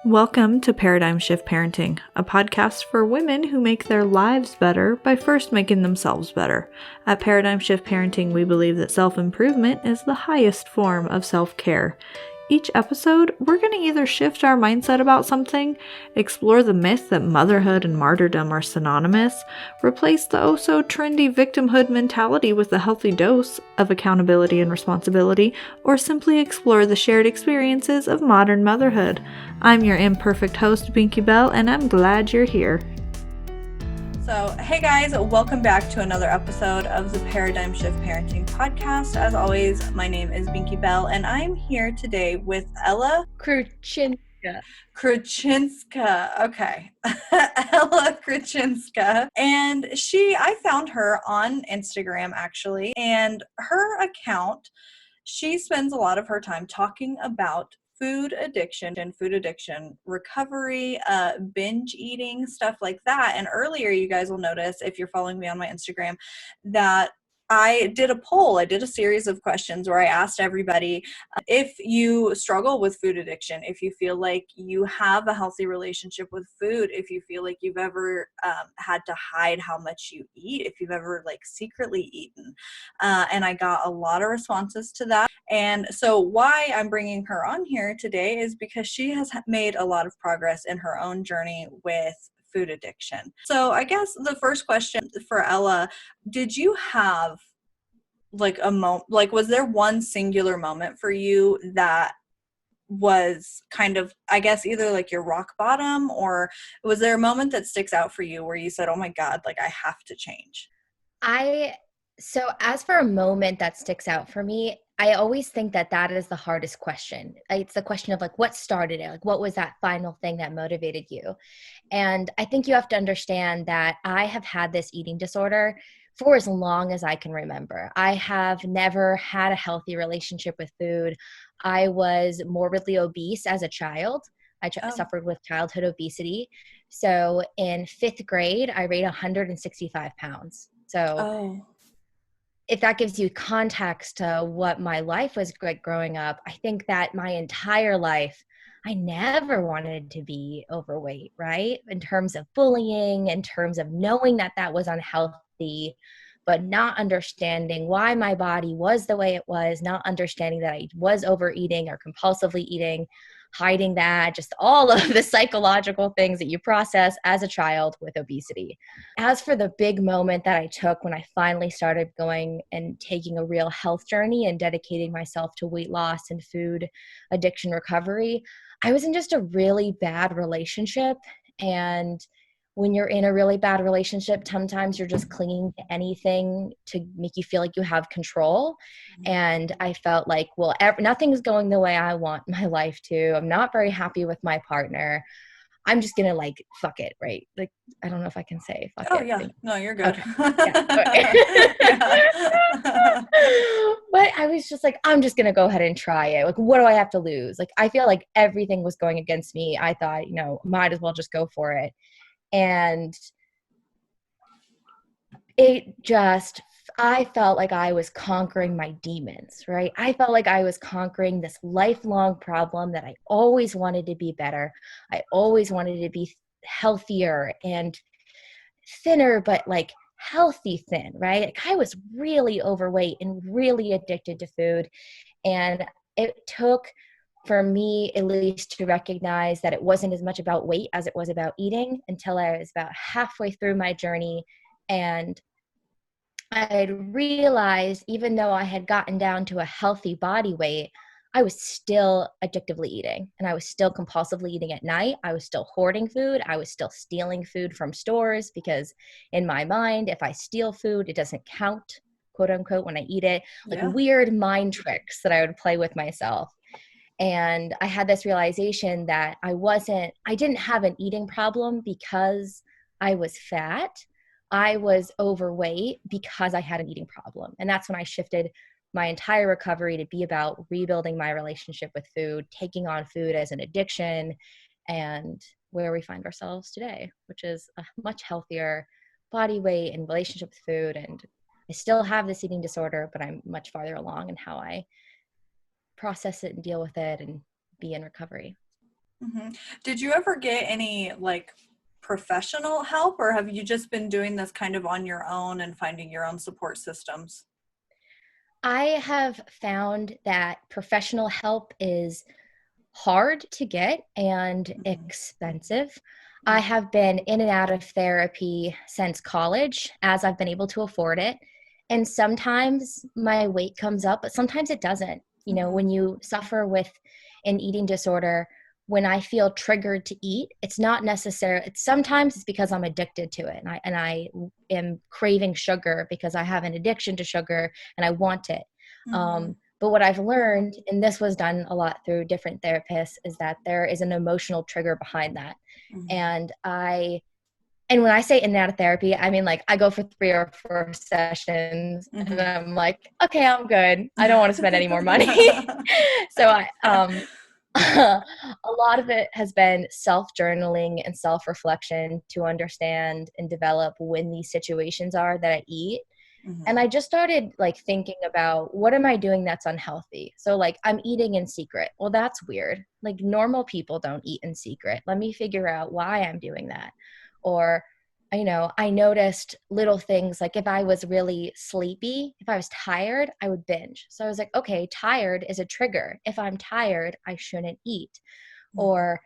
Welcome to Paradigm Shift Parenting, a podcast for women who make their lives better by first making themselves better. At Paradigm Shift Parenting, we believe that self-improvement is the highest form of self-care. Each episode, we're going to either shift our mindset about something, explore the myth that motherhood and martyrdom are synonymous, replace the oh-so-trendy victimhood mentality with a healthy dose of accountability and responsibility, or simply explore the shared experiences of modern motherhood. I'm your imperfect host, Binky Bell, and I'm glad you're here. So, hey guys, welcome back to another episode of the Paradigm Shift Parenting Podcast. As always, my name is Binky Bell, and I'm here today with Ella Kruczynska. Okay. Ella Kruczynska. And I found her on Instagram actually, and her account, she spends a lot of her time talking about food addiction recovery, binge eating, stuff like that. And earlier, you guys will notice, if you're following me on my Instagram, that I did a poll. I did a series of questions where I asked everybody if you struggle with food addiction, if you feel like you have a healthy relationship with food, if you feel like you've ever had to hide how much you eat, if you've ever secretly eaten. And I got a lot of responses to that. And so why I'm bringing her on here today is because she has made a lot of progress in her own journey with food addiction. So I guess the first question for Ella, did you have a moment, was there one singular moment for you that was kind of, I guess, either your rock bottom, or was there a moment that sticks out for you where you said, oh my God, I have to change? So as for a moment that sticks out for me, I always think that is the hardest question. It's the question of what started it? What was that final thing that motivated you? And I think you have to understand that I have had this eating disorder for as long as I can remember. I have never had a healthy relationship with food. I was morbidly obese as a child. I suffered with childhood obesity. So in 5th grade, I weighed 165 pounds. So if that gives you context to what my life was like growing up, I think that my entire life, I never wanted to be overweight, right? In terms of bullying, in terms of knowing that was unhealthy, but not understanding why my body was the way it was, not understanding that I was overeating or compulsively eating, hiding that, just all of the psychological things that you process as a child with obesity. As for the big moment that I took when I finally started going and taking a real health journey and dedicating myself to weight loss and food addiction recovery, I was in just a really bad relationship. And when you're in a really bad relationship, sometimes you're just clinging to anything to make you feel like you have control. And I felt like, well, nothing's going the way I want my life to. I'm not very happy with my partner. I'm just going to fuck it, right? I don't know if I can say fuck it. Oh, yeah. No, you're good. Okay. But I was just I'm just going to go ahead and try it. What do I have to lose? I feel like everything was going against me. I thought, might as well just go for it. And I felt like I was conquering my demons, right? I felt like I was conquering this lifelong problem that I always wanted to be better. I always wanted to be healthier and thinner, but healthy thin, right? I was really overweight and really addicted to food. And it took for me, at least, to recognize that it wasn't as much about weight as it was about eating until I was about halfway through my journey. And I had realized, even though I had gotten down to a healthy body weight, I was still addictively eating, and I was still compulsively eating at night. I was still hoarding food. I was still stealing food from stores because in my mind, if I steal food, it doesn't count, quote unquote, when I eat it. Weird mind tricks that I would play with myself. And I had this realization that I didn't have an eating problem because I was fat. I was overweight because I had an eating problem. And that's when I shifted my entire recovery to be about rebuilding my relationship with food, taking on food as an addiction, and where we find ourselves today, which is a much healthier body weight and relationship with food. And I still have this eating disorder, but I'm much farther along in how I process it and deal with it and be in recovery. Hmm. Did you ever get any like professional help, or have you just been doing this kind of on your own and finding your own support systems? I have found that professional help is hard to get and Hmm. expensive. I have been in and out of therapy since college as I've been able to afford it. And sometimes my weight comes up, but sometimes it doesn't. You know, Hmm. when you suffer with an eating disorder, when I feel triggered to eat, it's not necessary. It's sometimes it's because I'm addicted to it, and I am craving sugar because I have an addiction to sugar and I want it. Hmm. But what I've learned, and this was done a lot through different therapists, is that there is an emotional trigger behind that. Hmm. And and when I say in and out of therapy, I mean like I go for 3 or 4 sessions and Hmm. I'm like, okay, I'm good. I don't want to spend any more money. So a lot of it has been self-journaling and self-reflection to understand and develop when these situations are that I eat. And Hmm. I just started like thinking about what am I doing that's unhealthy? So like I'm eating in secret. Well, that's weird. Like normal people don't eat in secret. Let me figure out why I'm doing that. Or I noticed little things like if I was really sleepy, if I was tired, I would binge. So I was like, okay, tired is a trigger. If I'm tired, I shouldn't eat. Hmm. Or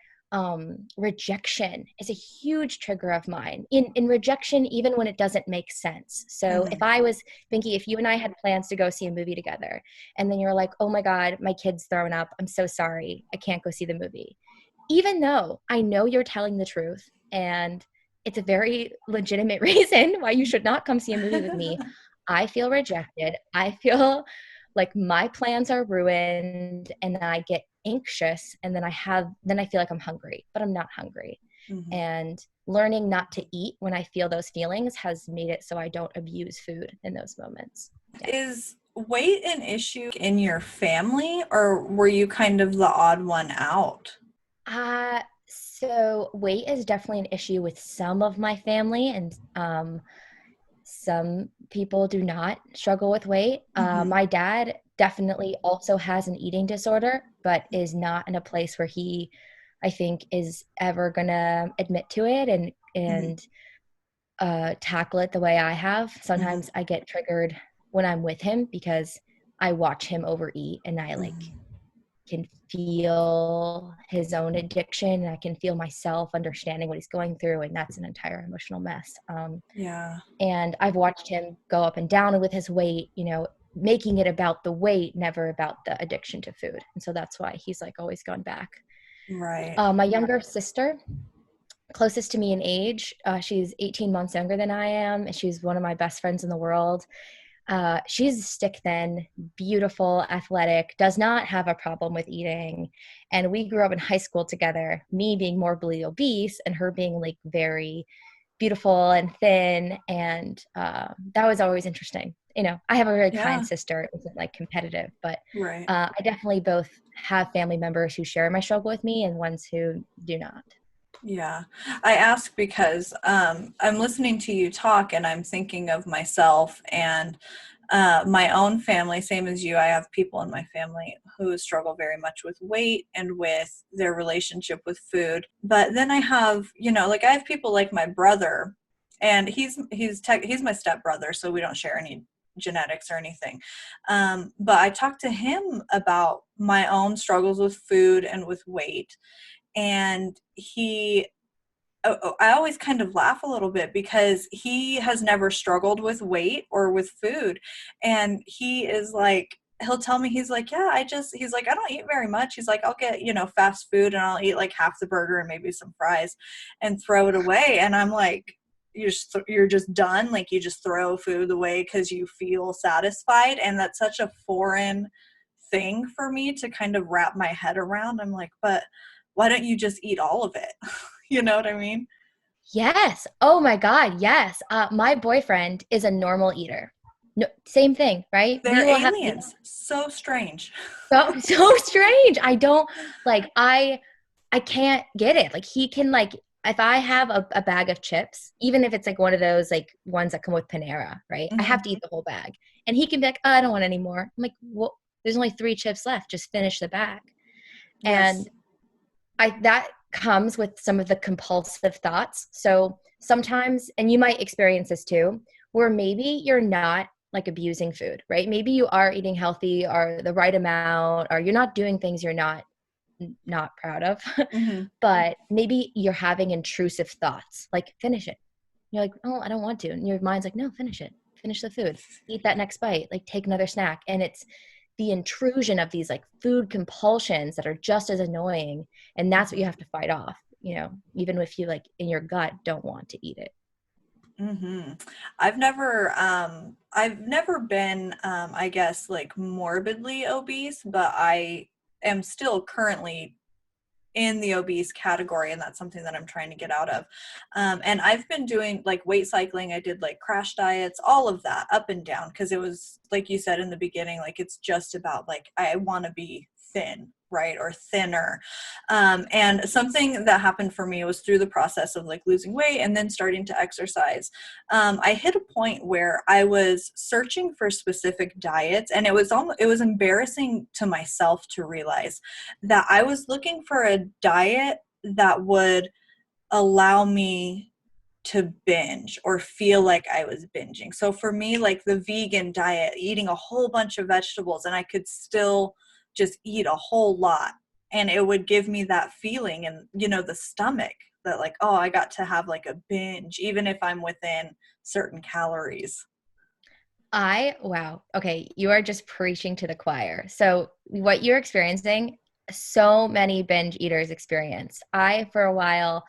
rejection is a huge trigger of mine in rejection, even when it doesn't make sense. So if Hmm. I was thinking, if you and I had plans to go see a movie together and then you're like, oh my god, my kid's thrown up, I'm so sorry, I can't go see the movie, even though I know you're telling the truth and it's a very legitimate reason why you should not come see a movie with me, I feel rejected. I feel like my plans are ruined and then I get anxious and then I feel like I'm hungry, but I'm not hungry. Hmm. And learning not to eat when I feel those feelings has made it so I don't abuse food in those moments. Yeah. Is weight an issue in your family, or were you kind of the odd one out? So weight is definitely an issue with some of my family, and some people do not struggle with weight. Hmm. My dad definitely also has an eating disorder, but is not in a place where he, I think, is ever gonna admit to it Hmm. and tackle it the way I have. Hmm. Sometimes I get triggered when I'm with him because I watch him overeat and I like Hmm. can feel his own addiction and I can feel myself understanding what he's going through, and that's an entire emotional mess. Yeah. And I've watched him go up and down with his weight, making it about the weight, never about the addiction to food. And so that's why he's like always gone back. Right. My younger sister, closest to me in age, she's 18 months younger than I am, and she's one of my best friends in the world. She's stick thin, beautiful, athletic, does not have a problem with eating. And we grew up in high school together, me being morbidly obese and her being like very beautiful and thin. And that was always interesting. I have a very kind Yeah. sister. It wasn't like competitive, but Right. I definitely both have family members who share my struggle with me and ones who do not. Yeah. I ask because I'm listening to you talk and I'm thinking of myself and my own family, same as you. I have people in my family who struggle very much with weight and with their relationship with food. But then I have, like I have people like my brother, and he's my stepbrother, so we don't share any genetics or anything. But I talked to him about my own struggles with food and with weight, and I always kind of laugh a little bit because he has never struggled with weight or with food. And he is like, he'll tell me, he's like, yeah, he's like, I don't eat very much. He's like, I'll get, fast food and I'll eat like half the burger and maybe some fries and throw it away. And I'm like, you're just done. Like you just throw food away because you feel satisfied. And that's such a foreign thing for me to kind of wrap my head around. I'm like, but why don't you just eat all of it? You know what I mean? Yes. Oh my God. Yes. My boyfriend is a normal eater. No, same thing, right? We They're will have aliens. So strange. so strange. I don't like I can't get it. Like he can like if I have a bag of chips, even if it's like one of those like ones that come with Panera, right? I have Hmm. to eat the whole bag. And he can be like, oh, I don't want any more. I'm like, well, there's only 3 chips left. Just finish the bag. And Yes. that comes with some of the compulsive thoughts. So sometimes, and you might experience this too, where maybe you're not like abusing food, right? Maybe you are eating healthy or the right amount, or you're not doing things you're not proud of. Mm-hmm. But maybe you're having intrusive thoughts, like finish it. You're like, oh, I don't want to. And your mind's like, no, finish it. Finish the food. Eat that next bite. Like take another snack. And it's the intrusion of these like food compulsions that are just as annoying. And that's what you have to fight off, even if you like in your gut don't want to eat it. Mm-hmm. I've never been, I guess, like morbidly obese, but I am still currently in the obese category, and that's something that I'm trying to get out of. And I've been doing like weight cycling. I did like crash diets, all of that, up and down, because it was like you said in the beginning, like it's just about like I want to be thin, right, or thinner. And something that happened for me was through the process of like losing weight and then starting to exercise. I hit a point where I was searching for specific diets, and it was embarrassing to myself to realize that I was looking for a diet that would allow me to binge or feel like I was binging. So for me, like the vegan diet, eating a whole bunch of vegetables, and I could still just eat a whole lot, and it would give me that feeling and, the stomach that like, oh, I got to have like a binge, even if I'm within certain calories. Wow. Okay. You are just preaching to the choir. So, what you're experiencing, so many binge eaters experience. I, for a while,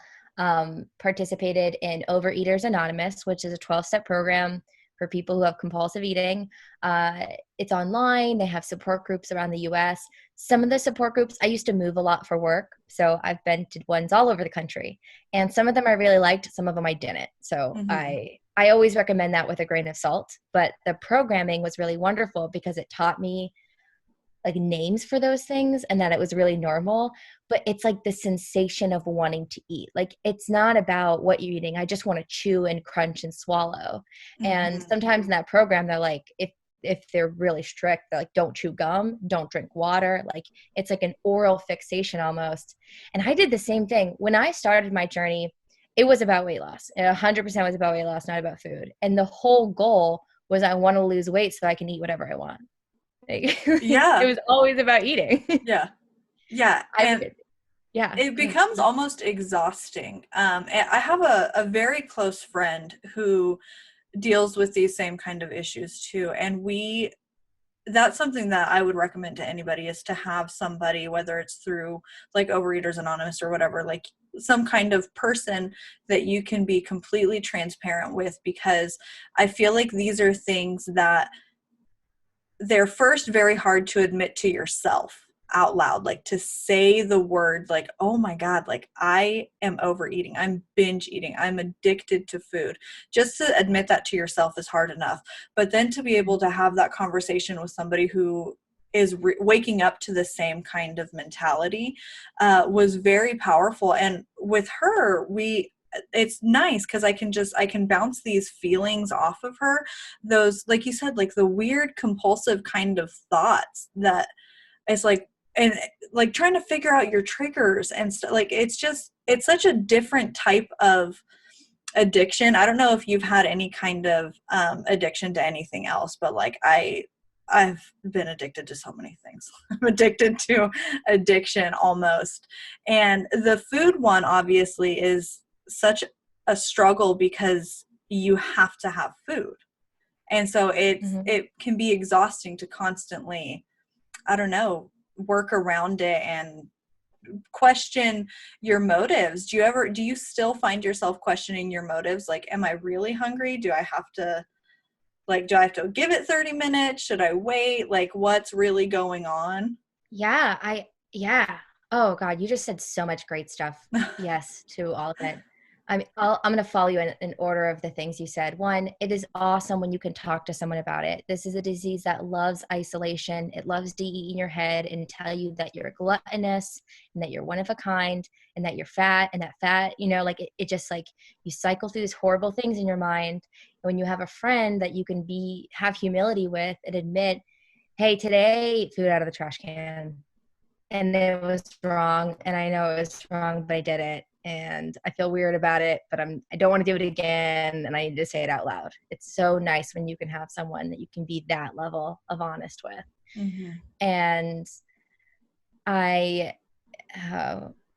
participated in Overeaters Anonymous, which is a 12-step program for people who have compulsive eating. It's online. They have support groups around the US. Some of the support groups, I used to move a lot for work. So, I've been to ones all over the country. And some of them I really liked, some of them I didn't. So, Mm-hmm. I always recommend that with a grain of salt, but the programming was really wonderful because it taught me like names for those things and that it was really normal. But it's like the sensation of wanting to eat. Like it's not about what you're eating. I just want to chew and crunch and swallow. And Mm-hmm. sometimes in that program, they're like, if they're really strict, they're like, don't chew gum, don't drink water. Like it's like an oral fixation almost. And I did the same thing when I started my journey. It was about weight loss. 100% was about weight loss, not about food. And the whole goal was I want to lose weight so I can eat whatever I want. Like, it Yeah. was always about eating. Yeah. Yeah. I And yeah. it becomes almost exhausting. And I have a very close friend who deals with these same kind of issues too. And that's something that I would recommend to anybody, is to have somebody, whether it's through like Overeaters Anonymous or whatever, like some kind of person that you can be completely transparent with, because I feel like these are things that they're first very hard to admit to yourself out loud, like to say the word like, oh my God, like I am overeating, I'm binge eating, I'm addicted to food. Just to admit that to yourself is hard enough, but then to be able to have that conversation with somebody who is waking up to the same kind of mentality was very powerful. And with her, it's nice because I can bounce these feelings off of her, those, like you said, like the weird compulsive kind of thoughts that it's like, and like trying to figure out your triggers and stuff. Like it's such a different type of addiction. I don't know if you've had any kind of addiction to anything else, but like I've been addicted to so many things. I'm addicted to addiction almost. And the food one obviously is such a struggle because you have to have food. And so Mhm. it can be exhausting to constantly, I don't know, work around it and question your motives. Do you still find yourself questioning your motives? Like, am I really hungry? Do I have to give it 30 minutes? Should I wait? Like, what's really going on? Yeah. Oh God, you just said so much great stuff. Yes, to all of it. I'm going to follow you in order of the things you said. One, it is awesome when you can talk to someone about it. This is a disease that loves isolation. It loves to eat in your head and tell you that you're gluttonous and that you're one of a kind and that you're fat, and that fat, like it just like you cycle through these horrible things in your mind. When you have a friend that you can have humility with and admit, hey, today I ate food out of the trash can. and it was wrong, and I know it was wrong, but I did it, and I feel weird about it, but I don't want to do it again, and I need to say it out loud. It's so nice when you can have someone that you can be that level of honest with. Mm-hmm. And I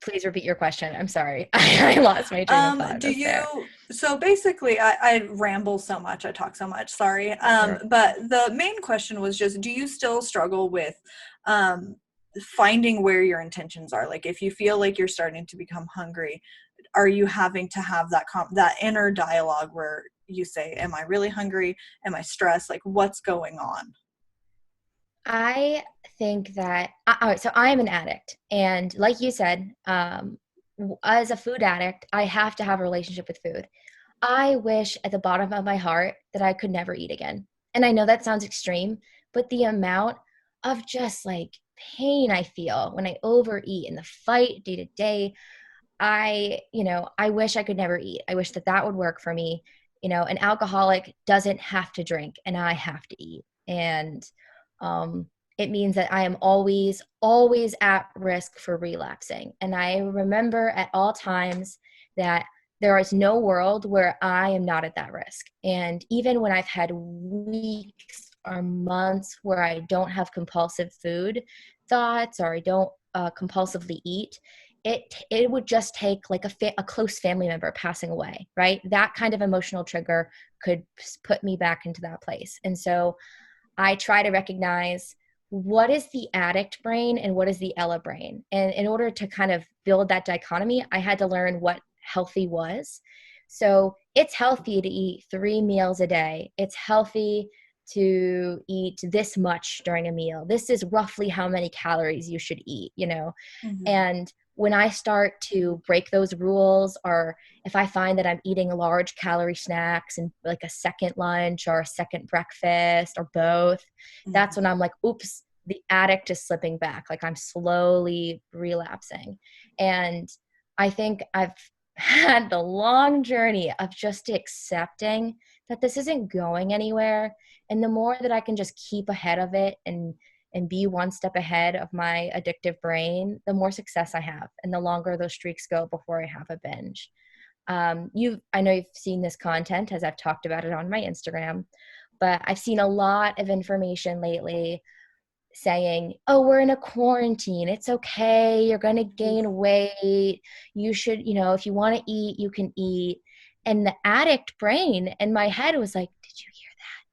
please repeat your question. I'm sorry. I lost my train of thought just there. So basically, I ramble so much, I talk so much, sorry. But the main question was just, do you still struggle with finding where your intentions are? Like, if you feel like you're starting to become hungry, are you having to have that inner dialogue where you say, am I really hungry? Am I stressed? Like, what's going on? I think that, all right, so I am an addict. And like you said, as a food addict, I have to have a relationship with food. I wish at the bottom of my heart that I could never eat again. And I know that sounds extreme, but the amount of just like pain I feel when I overeat in the fight day to day, I wish I could never eat. I wish that that would work for me. An alcoholic doesn't have to drink and I have to eat. And um, it means that I am always, always at risk for relapsing. And I remember at all times that there is no world where I am not at that risk. And even when I've had weeks or months where I don't have compulsive food thoughts or I don't compulsively eat, it would just take like a close family member passing away, right? That kind of emotional trigger could put me back into that place. And so I try to recognize what is the addict brain and what is the Ella brain. And in order to kind of build that dichotomy, I had to learn what healthy was. So it's healthy to eat 3 meals a day. It's healthy to eat this much during a meal. This is roughly how many calories you should eat. Mm-hmm. And when I start to break those rules, or if I find that I'm eating large calorie snacks and like a second lunch or a second breakfast or both, that's when I'm like, oops, the addict is slipping back. Like I'm slowly relapsing. And I think I've had the long journey of just accepting that this isn't going anywhere. And the more that I can just keep ahead of it and be one step ahead of my addictive brain, the more success I have and the longer those streaks go before I have a binge. I know you've seen this content as I've talked about it on my Instagram, but I've seen a lot of information lately saying, oh, we're in a quarantine. It's okay. You're going to gain weight. You should, if you want to eat, you can eat. And the addict brain in my head was like, did you hear that?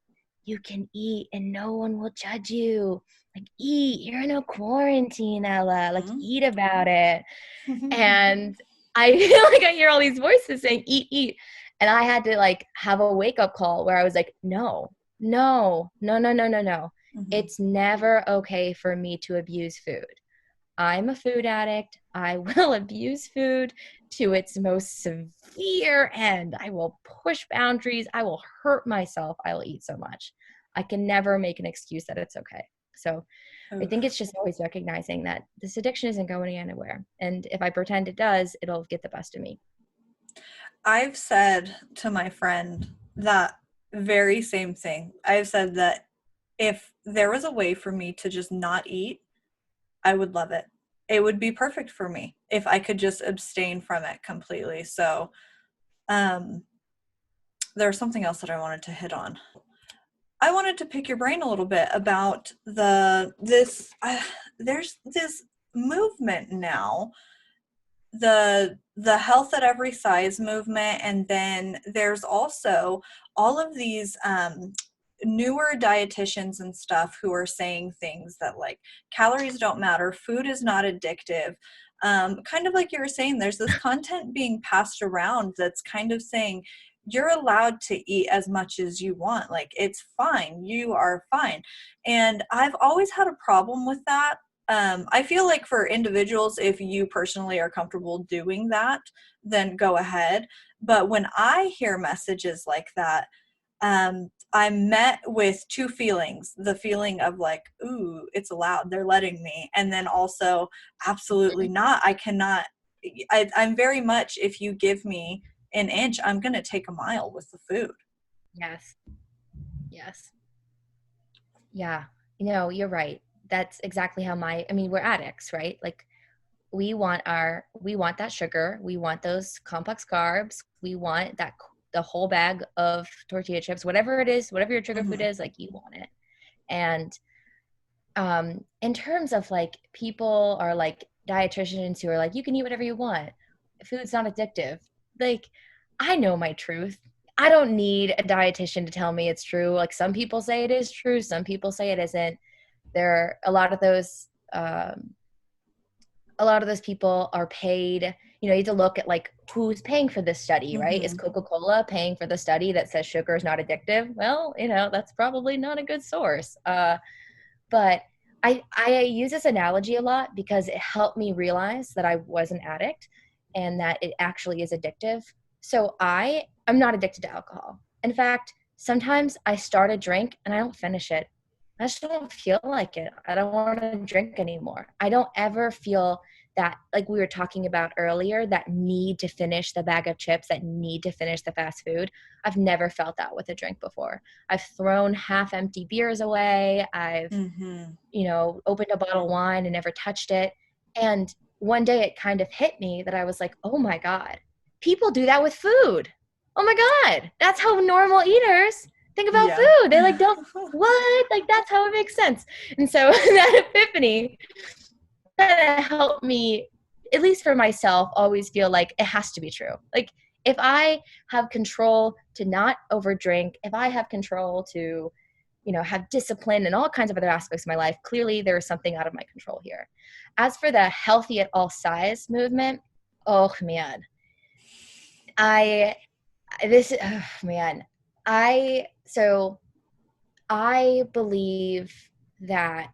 You can eat and no one will judge you. Like, eat. You're in a quarantine, Ella. Like, eat about it. And I feel like I hear all these voices saying, eat, eat. And I had to like have a wake up call where I was like, no, no, no, no, no, no, no. Mm-hmm. It's never okay for me to abuse food. I'm a food addict. I will abuse food to its most severe end. I will push boundaries. I will hurt myself. I will eat so much. I can never make an excuse that it's okay. So I think it's just always recognizing that this addiction isn't going anywhere. And if I pretend it does, it'll get the best of me. I've said to my friend that very same thing. I've said that if there was a way for me to just not eat, I would love it. It would be perfect for me if I could just abstain from it completely. So, there's something else that I wanted to hit on. I wanted to pick your brain a little bit about there's this movement now, the health at every size movement, and then there's also all of these newer dietitians and stuff who are saying things that like calories don't matter, food is not addictive. Kind of like you were saying, there's this content being passed around that's kind of saying you're allowed to eat as much as you want, like it's fine, you are fine. And I've always had a problem with that. I feel like for individuals, if you personally are comfortable doing that, then go ahead. But when I hear messages like that, I'm met with two feelings: the feeling of like, ooh, it's allowed, they're letting me. And then also, absolutely not. I cannot, I'm very much, if you give me an inch, I'm going to take a mile with the food. Yes. Yes. Yeah. You're right. that's exactly how we're addicts, right? Like we want that sugar. We want those complex carbs. We want the whole bag of tortilla chips, whatever it is, whatever your trigger food Mm-hmm. is, like you want it. And in terms of like people are like dietitians who are like, you can eat whatever you want. Food's not addictive. Like, I know my truth. I don't need a dietitian to tell me it's true. Like some people say it is true. Some people say it isn't. There are a lot of those people are paid. You know, you have to look at like who's paying for this study, right? Is Mm-hmm. Coca-Cola paying for the study that says sugar is not addictive? Well, you know, that's probably not a good source. But I use this analogy a lot because it helped me realize that I was an addict and that it actually is addictive. So I'm not addicted to alcohol. In fact, sometimes I start a drink and I don't finish it. I just don't feel like it. I don't want to drink anymore. I don't ever feel that, like we were talking about earlier, that need to finish the bag of chips, that need to finish the fast food. I've never felt that with a drink before. I've thrown half empty beers away. I've, Mm-hmm. opened a bottle of wine and never touched it. And one day it kind of hit me that I was like, oh my God, people do that with food. Oh my God, that's how normal eaters think about Yeah. food. They like, don't, what? Like, that's how it makes sense. And so that epiphany kind of helped me, at least for myself, always feel like it has to be true. Like, if I have control to not overdrink, if I have control to, have discipline and all kinds of other aspects of my life, clearly there is something out of my control here. As for the healthy at all size movement, oh man, I, this, oh man, so I believe that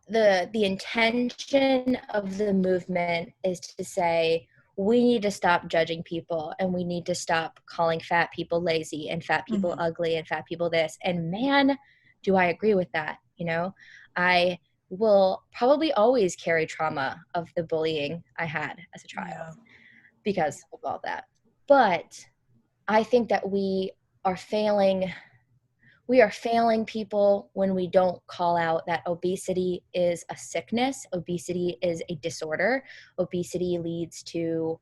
the intention of the movement is to say we need to stop judging people and we need to stop calling fat people lazy and fat people Mm-hmm. ugly and fat people this. And man, do I agree with that. I will probably always carry trauma of the bullying I had as a child Yeah. because of all that. But I think that we are failing people when we don't call out that obesity is a sickness. Obesity is a disorder. Obesity leads to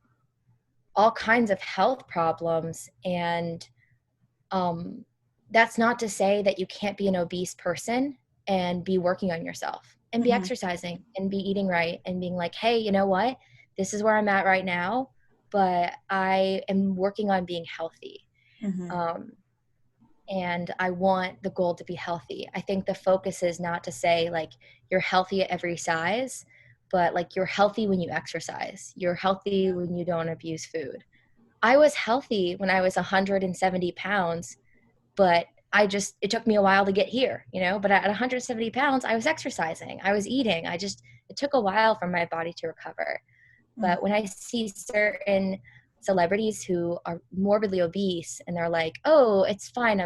all kinds of health problems. And that's not to say that you can't be an obese person and be working on yourself and be Mm-hmm. exercising and be eating right and being like, hey, you know what? This is where I'm at right now, but I am working on being healthy. Mm-hmm. Um, and I want the goal to be healthy. I think the focus is not to say like you're healthy at every size, but like you're healthy when you exercise. You're healthy when you don't abuse food. I was healthy when I was 170 pounds, but it took me a while to get here, but at 170 pounds, I was exercising, I was eating. It took a while for my body to recover. But when I see certain celebrities who are morbidly obese and they're like, oh, it's fine.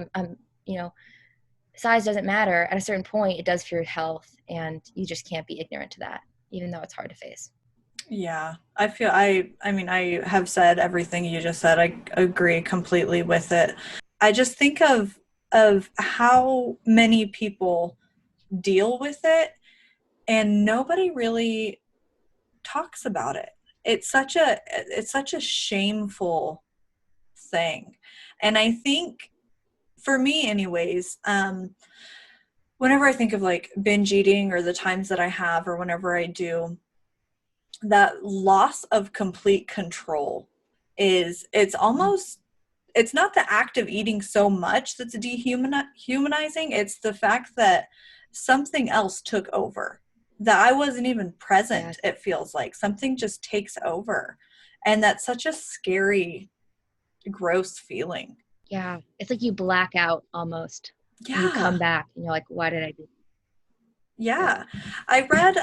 Size doesn't matter. At a certain point, it does for your health. And you just can't be ignorant to that, even though it's hard to face. Yeah, I mean, I have said everything you just said. I agree completely with it. I just think of how many people deal with it and nobody really talks about it. It's such a shameful thing. And I think for me anyways, whenever I think of like binge eating or the times that I have or whenever I do, that loss of complete control it's not the act of eating so much that's dehumanizing. It's the fact that something else took over, that I wasn't even Yeah. present. It feels like something just takes over, and that's such a scary, gross feeling. Yeah. It's like you black out almost and you Yeah. come back and you're like, why did I do that? Yeah. I read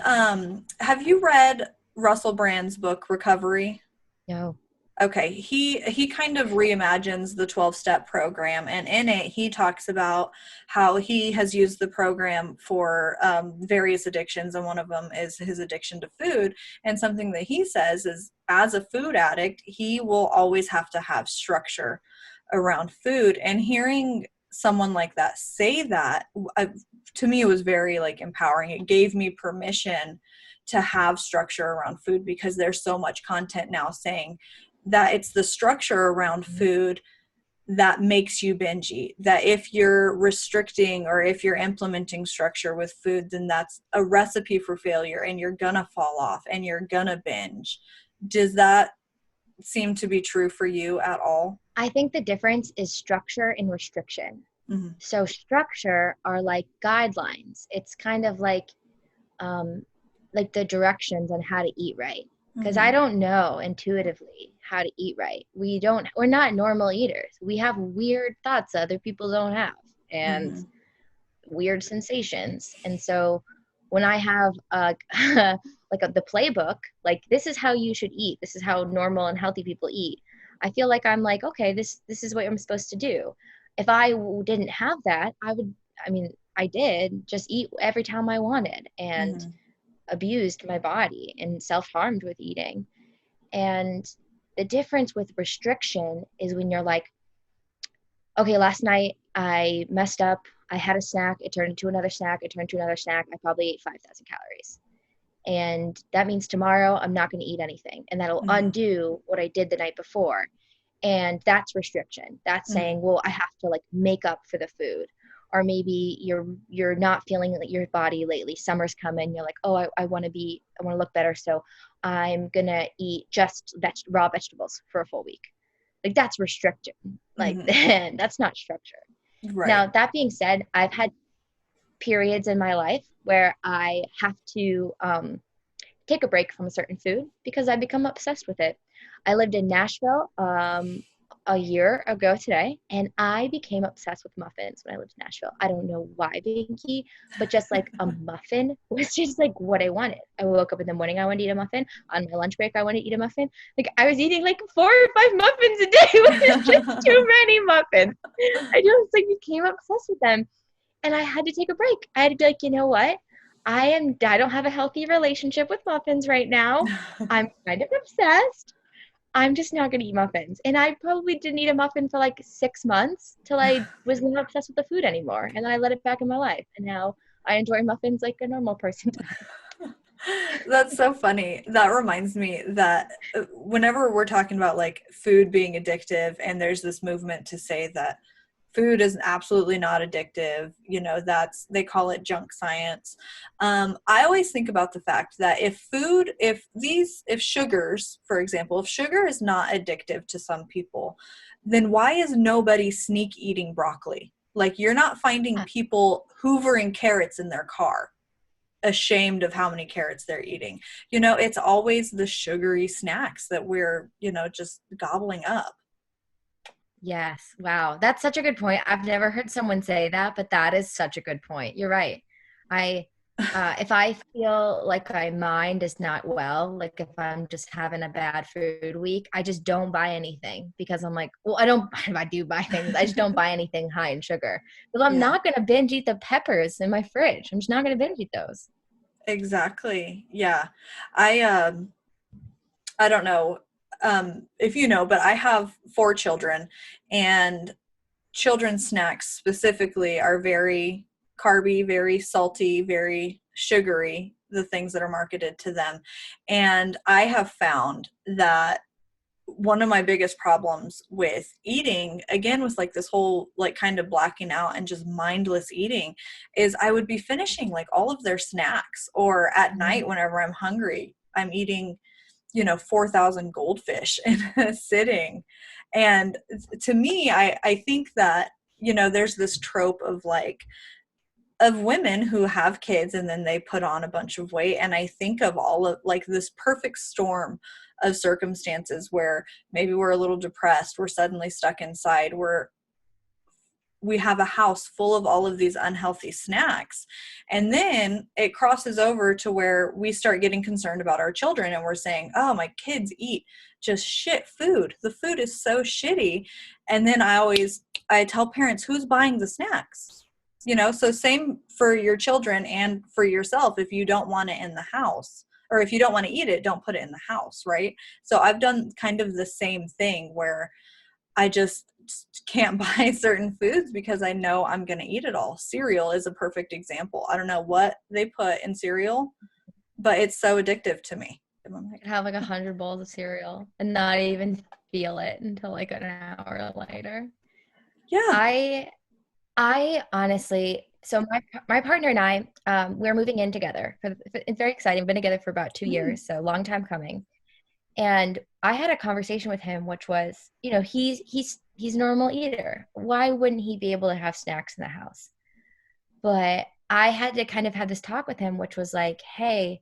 have you read Russell Brand's book Recovery? No. Okay, he kind of reimagines the 12-step program, and in it he talks about how he has used the program for various addictions, and one of them is his addiction to food. And something that he says is, as a food addict, he will always have to have structure around food. And hearing someone like that say that to me, it was very like empowering. It gave me permission to have structure around food, because there's so much content now saying that it's the structure around food that makes you binge eat. That if you're restricting or if you're implementing structure with food, then that's a recipe for failure, and you're gonna fall off and you're gonna binge. Does that seem to be true for you at all? I think the difference is structure and restriction. Mm-hmm. So structure are like guidelines. It's kind of um, like the directions on how to eat right. Because I Mm-hmm. don't know intuitively how to eat right. We're not normal eaters. We have weird thoughts other people don't have, and Mm-hmm. weird sensations. And so when I have the playbook, like this is how you should eat, this is how normal and healthy people eat, I feel like I'm like, okay, this is what I'm supposed to do. If I didn't have that, I did just eat every time I wanted, and Mm-hmm. abused my body and self-harmed with eating. And the difference with restriction is when you're like, okay, last night I messed up. I had a snack. It turned into another snack. It turned into another snack. I probably ate 5,000 calories. And that means tomorrow I'm not going to eat anything. And that'll Mm-hmm. undo what I did the night before. And that's restriction. That's Mm-hmm. saying, well, I have to like make up for the food. Or maybe you're not feeling like your body lately. Summer's coming. You're like, oh, I want to look better. So I'm going to eat just raw vegetables for a full week. Like that's restriction. Like Mm-hmm. then that's not structure. Right. Now, that being said, I've had periods in my life where I have to take a break from a certain food because I become obsessed with it. I lived in Nashville a year ago today, and I became obsessed with muffins when I lived in Nashville. I don't know why, Binky, but just like a muffin was just like what I wanted. I woke up in the morning, I wanted to eat a muffin. On my lunch break, I wanted to eat a muffin. Like I was eating like 4 or 5 muffins a day, which is just too many muffins. I just like became obsessed with them, and I had to take a break. I had to be like, you know what? I don't have a healthy relationship with muffins right now. I'm kind of obsessed. I'm just not gonna eat muffins. And I probably didn't eat a muffin for like 6 months till I was not obsessed with the food anymore. And then I let it back in my life. And now I enjoy muffins like a normal person does. That's so funny. That reminds me that whenever we're talking about like food being addictive, and there's this movement to say that food is absolutely not addictive, they call it junk science. I always think about the fact that if sugars, for example, if sugar is not addictive to some people, then why is nobody sneak eating broccoli? Like, you're not finding people hoovering carrots in their car, ashamed of how many carrots they're eating. It's always the sugary snacks that we're, just gobbling up. Yes. Wow. That's such a good point. I've never heard someone say that, but that is such a good point. You're right. I if I feel like my mind is not well, like if I'm just having a bad food week, I just don't buy anything because I'm like, well, I don't I do buy things. I just don't buy anything high in sugar. Because I'm Yeah, not gonna binge eat the peppers in my fridge. I'm just not gonna binge eat those. exactly. Yeah. I don't know if you know, but I have 4 children, and children's snacks specifically are very carby, very salty, very sugary, the things that are marketed to them. And I have found that one of my biggest problems with eating, again, with like this whole like kind of blacking out and just mindless eating, is I would be finishing like all of their snacks, or at night whenever I'm hungry, I'm eating 4,000 goldfish in a sitting. And to me, I think that, there's this trope of women who have kids and then they put on a bunch of weight. And I think of all of like this perfect storm of circumstances where maybe we're a little depressed, we're suddenly stuck inside, we have a house full of all of these unhealthy snacks. And then it crosses over to where we start getting concerned about our children, and we're saying, oh, my kids eat just shit food. The food is so shitty. And then I tell parents, who's buying the snacks? So same for your children and for yourself. If you don't want it in the house, or if you don't want to eat it, don't put it in the house, right? So I've done kind of the same thing where I just can't buy certain foods because I know I'm going to eat it all. Cereal is a perfect example. I don't know what they put in cereal, but it's so addictive to me. I could have like 100 bowls of cereal and not even feel it until like an hour later. Yeah. I honestly, so my partner and I, we're moving in together. It's very exciting. We've been together for about 2 years, so long time coming. And I had a conversation with him, which was, he's a normal eater. Why wouldn't he be able to have snacks in the house? But I had to kind of have this talk with him, which was like, hey,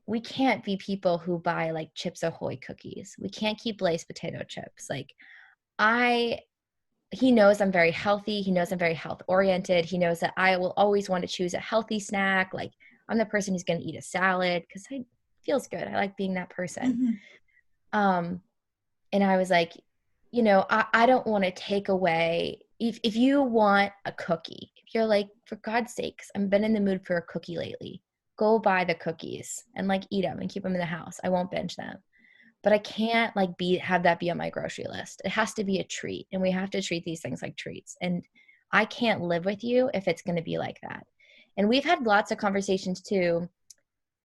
we can't be people who buy like Chips Ahoy cookies. We can't keep Lay's potato chips. Like I he knows I'm very healthy. He knows I'm very health oriented. He knows that I will always want to choose a healthy snack. Like I'm the person who's going to eat a salad because it feels good. I like being that person. Mm-hmm. Um, and I was like, I don't want to take away if you want a cookie, if you're like, for God's sakes, I've been in the mood for a cookie lately. Go buy the cookies and like eat them and keep them in the house. I won't binge them. But I can't like have that be on my grocery list. It has to be a treat, and we have to treat these things like treats. And I can't live with you if it's going to be like that. And we've had lots of conversations too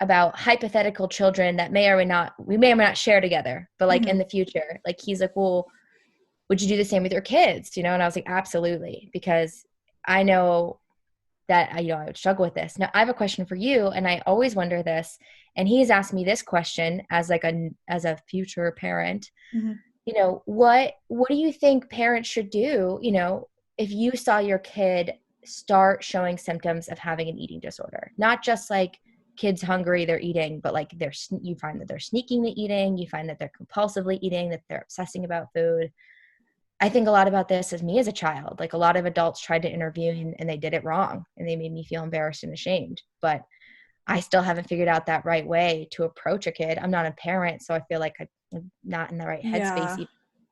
about hypothetical children that we may or may not share together, but like in Mm-hmm. the future, like he's like, well, would you do the same with your kids? And I was like, absolutely, because I know that I would struggle with this. Now I have a question for you, and I always wonder this, and he's asked me this question as like as a future parent. Mm-hmm. What do you think parents should do, if you saw your kid start showing symptoms of having an eating disorder? Not just like kids hungry, they're eating, but like you find that they're sneaking the eating, you find that they're compulsively eating, that they're obsessing about food. I think a lot about this as me as a child. Like a lot of adults tried to intervene and they did it wrong and they made me feel embarrassed and ashamed. But I still haven't figured out that right way to approach a kid. I'm not a parent, so I feel like I'm not in the right headspace Yeah. even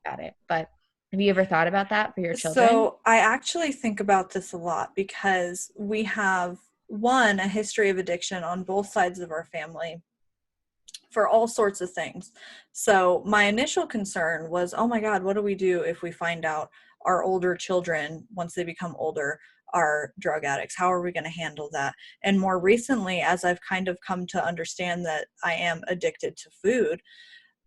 about it. But have you ever thought about that for your children? So I actually think about this a lot because we have, one, a history of addiction on both sides of our family for all sorts of things. So my initial concern was, oh my God, what do we do if we find out our older children, once they become older, are drug addicts? How are we going to handle that? And more recently, as I've kind of come to understand that I am addicted to food,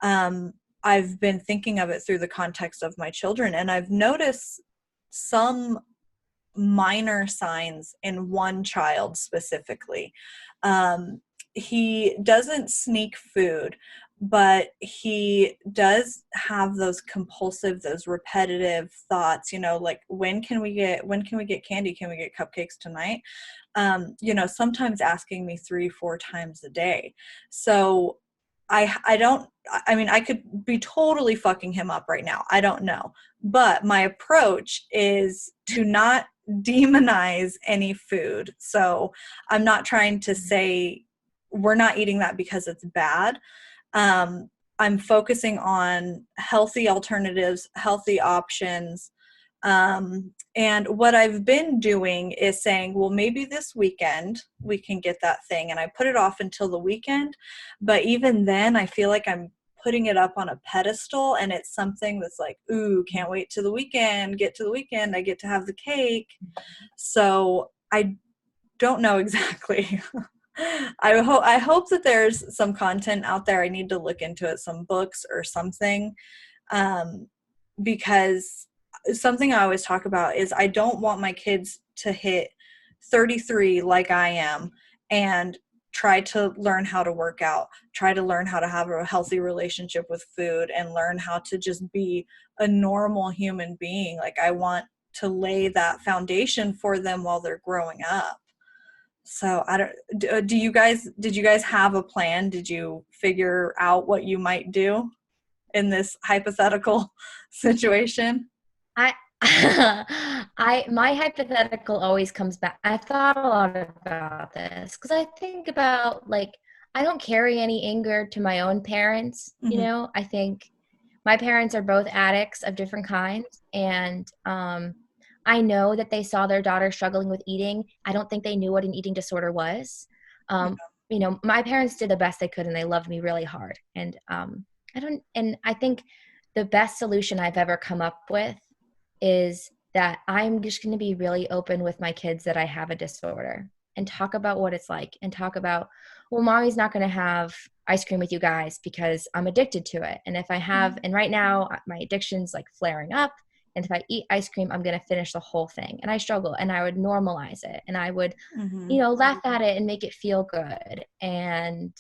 I've been thinking of it through the context of my children, and I've noticed some minor signs in one child specifically. He doesn't sneak food, but he does have those compulsive, those repetitive thoughts, like when can we get candy? Can we get cupcakes tonight? Sometimes asking me 3-4 times a day. So I could be totally fucking him up right now. I don't know. But my approach is to not demonize any food. So I'm not trying to say we're not eating that because it's bad. I'm focusing on healthy alternatives, healthy options. And what I've been doing is saying, well, maybe this weekend we can get that thing. And I put it off until the weekend. But even then, I feel like I'm putting it up on a pedestal, and it's something that's like, ooh, can't wait to the weekend, get to the weekend, I get to have the cake. So I don't know exactly. I hope that there's some content out there. I need to look into it, some books or something, because something I always talk about is I don't want my kids to hit 33 like I am and try to learn how to work out, try to learn how to have a healthy relationship with food, and learn how to just be a normal human being. Like I want to lay that foundation for them while they're growing up. So I don't, did you guys have a plan? Did you figure out what you might do in this hypothetical situation? I my hypothetical always comes back. I've thought a lot about this because I think about like I don't carry any anger to my own parents, Mm-hmm. I think my parents are both addicts of different kinds, and I know that they saw their daughter struggling with eating. I don't think they knew what an eating disorder was. Um, my parents did the best they could, and they loved me really hard. And I think the best solution I've ever come up with is that I'm just going to be really open with my kids that I have a disorder and talk about what it's like, and talk about, well, mommy's not going to have ice cream with you guys because I'm addicted to it. And if I have, and right now my addiction's like flaring up, and if I eat ice cream, I'm going to finish the whole thing. And I struggle, and I would normalize it, and I would, laugh at it and make it feel good, and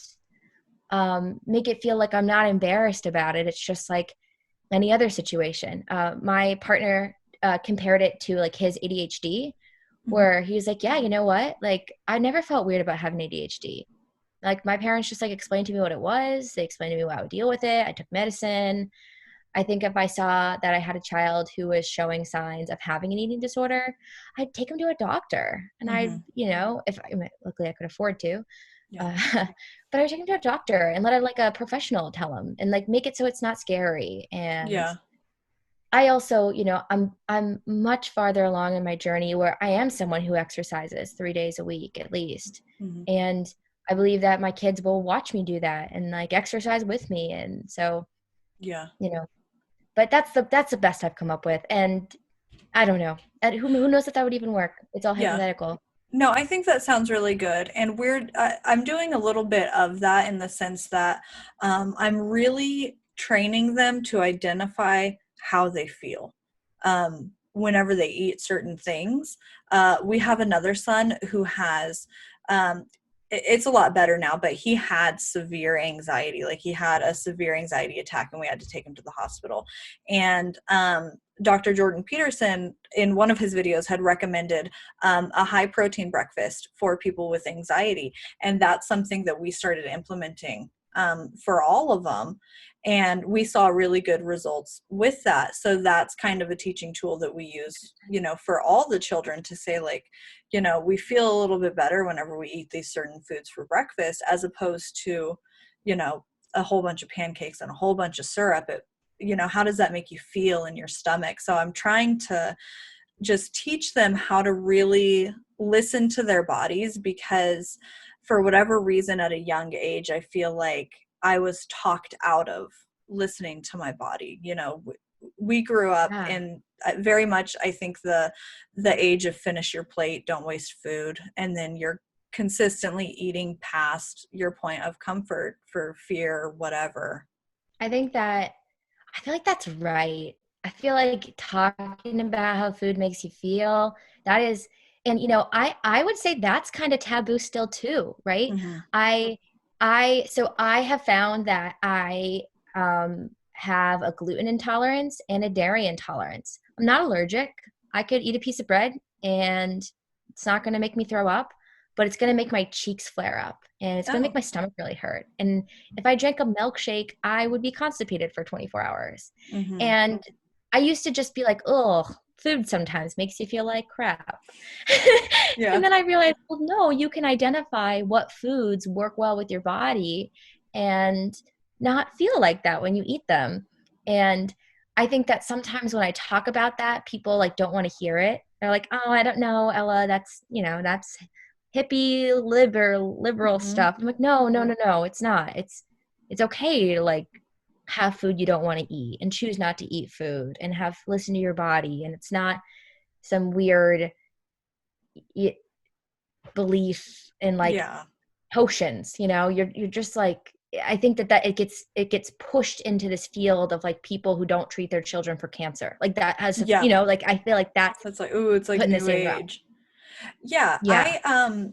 make it feel like I'm not embarrassed about it. It's just like any other situation. My partner compared it to like his ADHD, where he was like, yeah, you know what? Like, I never felt weird about having ADHD. Like, my parents just like explained to me what it was. They explained to me how I would deal with it. I took medicine. I think if I saw that I had a child who was showing signs of having an eating disorder, I'd take him to a doctor. And luckily I could afford to, but I would take him to a doctor and let like a professional tell him, and like make it so it's not scary. And I also, I'm much farther along in my journey where I am someone who exercises 3 days a week at least. And I believe that my kids will watch me do that and like exercise with me. And so, but that's the best I've come up with. And I don't know. And who knows if that would even work? It's all hypothetical. No, I think that sounds really good. And I'm doing a little bit of that in the sense that I'm really training them to identify how they feel whenever they eat certain things. We have another son who has, it's a lot better now, but he had severe anxiety. Like, he had a severe anxiety attack, and we had to take him to the hospital. And Dr. Jordan Peterson, in one of his videos, had recommended a high protein breakfast for people with anxiety. And that's something that we started implementing for all of them. And we saw really good results with that. So that's kind of a teaching tool that we use, for all the children, to say, like, we feel a little bit better whenever we eat these certain foods for breakfast, as opposed to, a whole bunch of pancakes and a whole bunch of syrup. How does that make you feel in your stomach? So I'm trying to just teach them how to really listen to their bodies, because for whatever reason at a young age, I feel like I was talked out of listening to my body. We grew up in very much, I think, the age of finish your plate, don't waste food. And then you're consistently eating past your point of comfort for fear or whatever. I feel like that's right. I feel like talking about how food makes you feel, that is, and I would say that's kind of taboo still too, right? So I have found that I have a gluten intolerance and a dairy intolerance. I'm not allergic. I could eat a piece of bread and it's not going to make me throw up, but it's going to make my cheeks flare up, and it's going to make my stomach really hurt. And if I drank a milkshake, I would be constipated for 24 hours. And I used to just be like, oh, food sometimes makes you feel like crap. And then I realized, well, no, you can identify what foods work well with your body and not feel like that when you eat them. And I think that sometimes when I talk about that, people like don't want to hear it. They're like, oh, I don't know, Ella, that's hippie liberal stuff. I'm like, no, it's not. It's okay to like have food you don't want to eat and choose not to eat food and listen to your body. And it's not some weird belief in like potions, you're just like, I think that it gets pushed into this field of like people who don't treat their children for cancer. Like that has, like, I feel like it's like, ooh, it's like new age. Yeah. I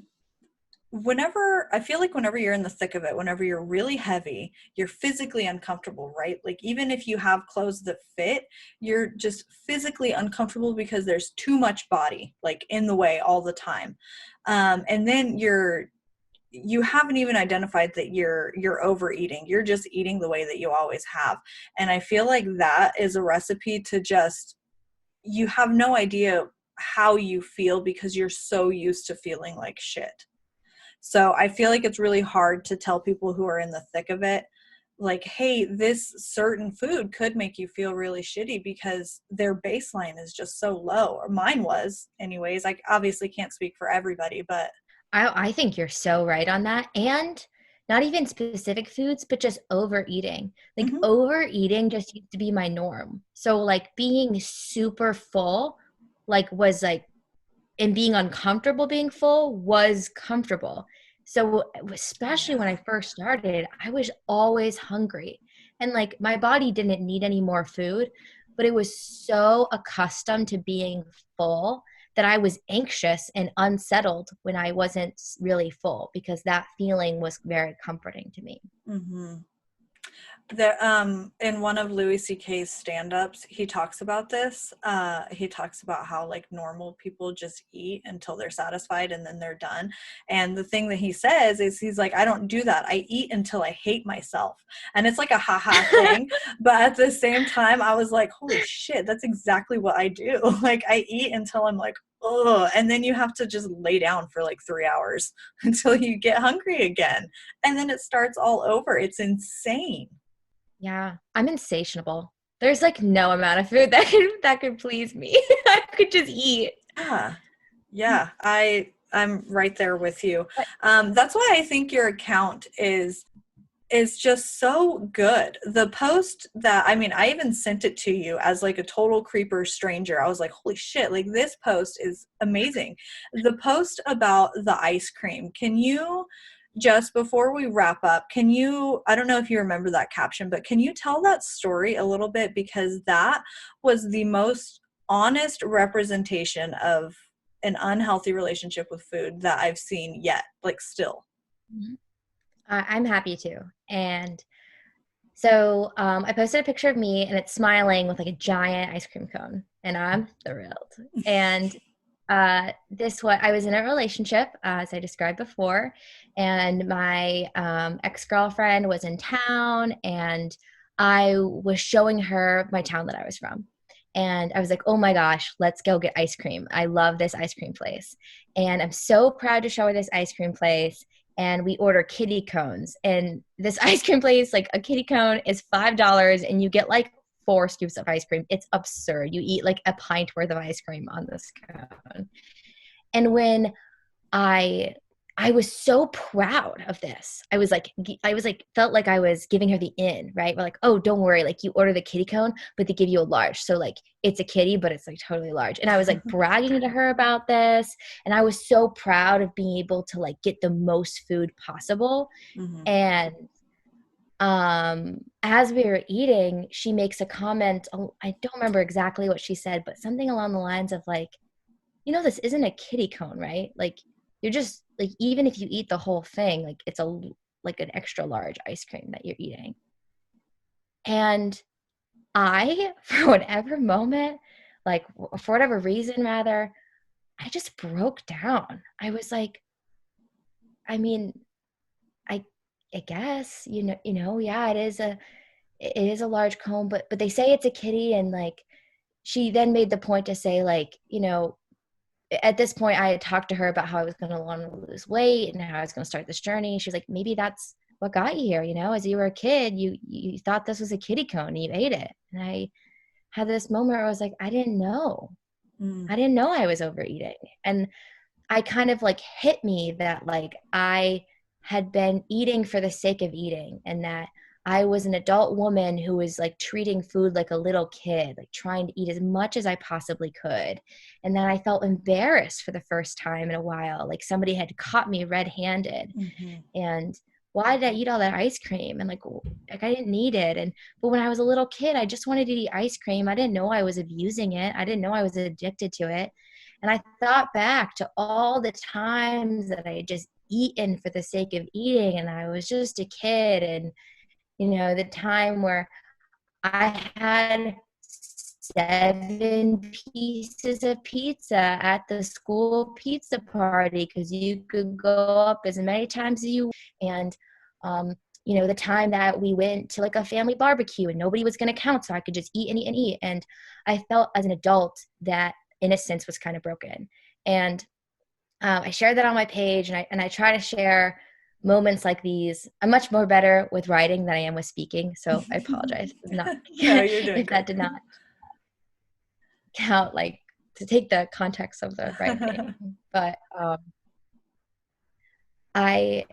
feel like whenever you're in the thick of it, whenever you're really heavy, you're physically uncomfortable, right? Like, even if you have clothes that fit, you're just physically uncomfortable because there's too much body like in the way all the time. And then you haven't even identified that you're overeating. You're just eating the way that you always have. And I feel like that is a recipe to just, you have no idea how you feel because you're so used to feeling like shit. So I feel like it's really hard to tell people who are in the thick of it, like, hey, this certain food could make you feel really shitty because their baseline is just so low. Or mine was anyways. I obviously can't speak for everybody, but I think you're so right on that. And not even specific foods, but just overeating. Like Mm-hmm. overeating just used to be my norm. So like being super full, like was like, and being uncomfortable being full was comfortable. So especially when Yeah. I first started, I was always hungry. And like my body didn't need any more food, but it was so accustomed to being full that I was anxious and unsettled when I wasn't really full, because that feeling was very comforting to me. Mm-hmm. There, in one of Louis C.K.'s stand-ups, he talks about this. He talks about how like normal people just eat until they're satisfied and then they're done. And the thing that he says is he's like, I don't do that. I eat until I hate myself. And it's like a haha thing. But at the same time, I was like, holy shit, that's exactly what I do. Like I eat until I'm like, oh, and then you have to just lay down for like 3 hours until you get hungry again. And then it starts all over. It's insane. Yeah, I'm insatiable. There's like no amount of food that could please me. I could just eat. Yeah. Yeah. I'm right there with you. But That's why I think your account is just so good. The post that, I mean, I even sent it to you as like a total creeper stranger. I was like, holy shit, like this post is amazing. The post about the ice cream, can you just before we wrap up, can you, I don't know if you remember that caption, but can you tell that story a little bit? Because that was the most honest representation of an unhealthy relationship with food that I've seen yet, like still. Mhm. I'm happy to. And so I posted a picture of me and it's smiling with like a giant ice cream cone, and I'm thrilled. And this what I was in a relationship, as I described before, and my ex-girlfriend was in town, and I was showing her my town that I was from. And I was like, oh my gosh, let's go get ice cream. I love this ice cream place. And I'm so proud to show her this ice cream place. And we order kitty cones. And this ice cream place, like a kitty cone is $5, and you get like 4 scoops of ice cream. It's absurd. You eat like a pint worth of ice cream on this cone. And when I I was so proud of this. I was like felt like I was giving her the in, right? We're like, "Oh, don't worry, like you order the kitty cone, but they give you a large." So like it's a kitty, but it's like totally large. And I was like bragging to her about this, and I was so proud of being able to like get the most food possible. Mm-hmm. And as we were eating, she makes a comment. Oh, I don't remember exactly what she said, but something along the lines of like, this isn't a kitty cone, right? Like you're just like, even if you eat the whole thing, like it's like an extra large ice cream that you're eating. And I, for whatever moment, like for whatever reason, rather, I just broke down. I was like, I mean, I, I guess, yeah, it is a large cone, but they say it's a kitty. And like, she then made the point to say like, at this point I had talked to her about how I was going to want to lose weight and how I was going to start this journey. She's like, maybe that's what got you here. As you were a kid, you thought this was a kitty cone and you ate it. And I had this moment where I was like, I didn't know. Mm. I didn't know I was overeating. And I kind of like hit me that like I had been eating for the sake of eating, and that I was an adult woman who was like treating food like a little kid, like trying to eat as much as I possibly could. And then I felt embarrassed for the first time in a while, like somebody had caught me red-handed. Mm-hmm. And why did I eat all that ice cream? And like I didn't need it. And but when I was a little kid, I just wanted to eat ice cream. I didn't know I was abusing it. I didn't know I was addicted to it. And I thought back to all the times that I had just eaten for the sake of eating, and I was just a kid. And the time where I had 7 pieces of pizza at the school pizza party, because you could go up as many times as you. And the time that we went to like a family barbecue and nobody was going to count, so I could just eat and eat and eat. And I felt as an adult that innocence was kind of broken. And I shared that on my page, and I try to share moments like these. I'm much more better with writing than I am with speaking, so I apologize No, you're doing if great. that did not count, like to take the context of the writing. But I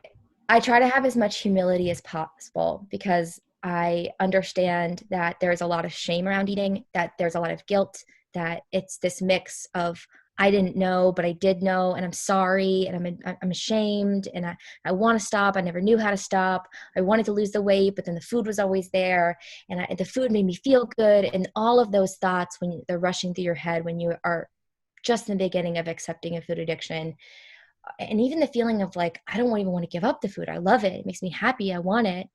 I try to have as much humility as possible because I understand that there's a lot of shame around eating, that there's a lot of guilt, that it's this mix of I didn't know, but I did know, and I'm sorry, and I'm ashamed, and I want to stop. I never knew how to stop. I wanted to lose the weight, but then the food was always there, and the food made me feel good, and all of those thoughts when they're rushing through your head when you are just in the beginning of accepting a food addiction. And even the feeling of like, I don't even want to give up the food. I love it. It makes me happy. I want it.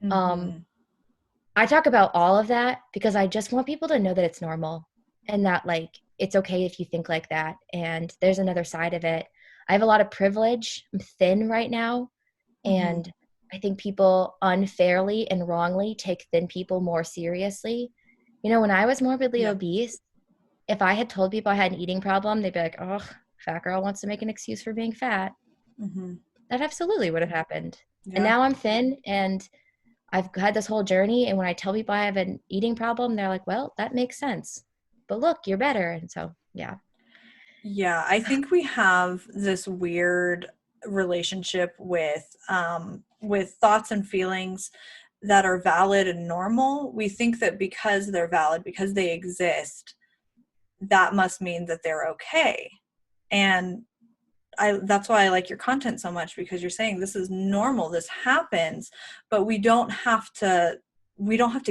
Mm-hmm. I talk about all of that because I just want people to know that it's normal and that like, it's okay if you think like that. And there's another side of it. I have a lot of privilege. I'm thin right now. Mm-hmm. And I think people unfairly and wrongly take thin people more seriously. You know, when I was morbidly Yeah. obese, if I had told people I had an eating problem, they'd be like, oh, fat girl wants to make an excuse for being fat. Mm-hmm. That absolutely would have happened. And Yeah. now I'm thin and I've had this whole journey. And when I tell people I have an eating problem, they're like, well, that makes sense. But look, you're better. And so, yeah. Yeah, I think we have this weird relationship with thoughts and feelings that are valid and normal. We think that because they're valid, because they exist, that must mean that they're okay. And that's why I like your content so much, because you're saying this is normal, this happens, but we don't have to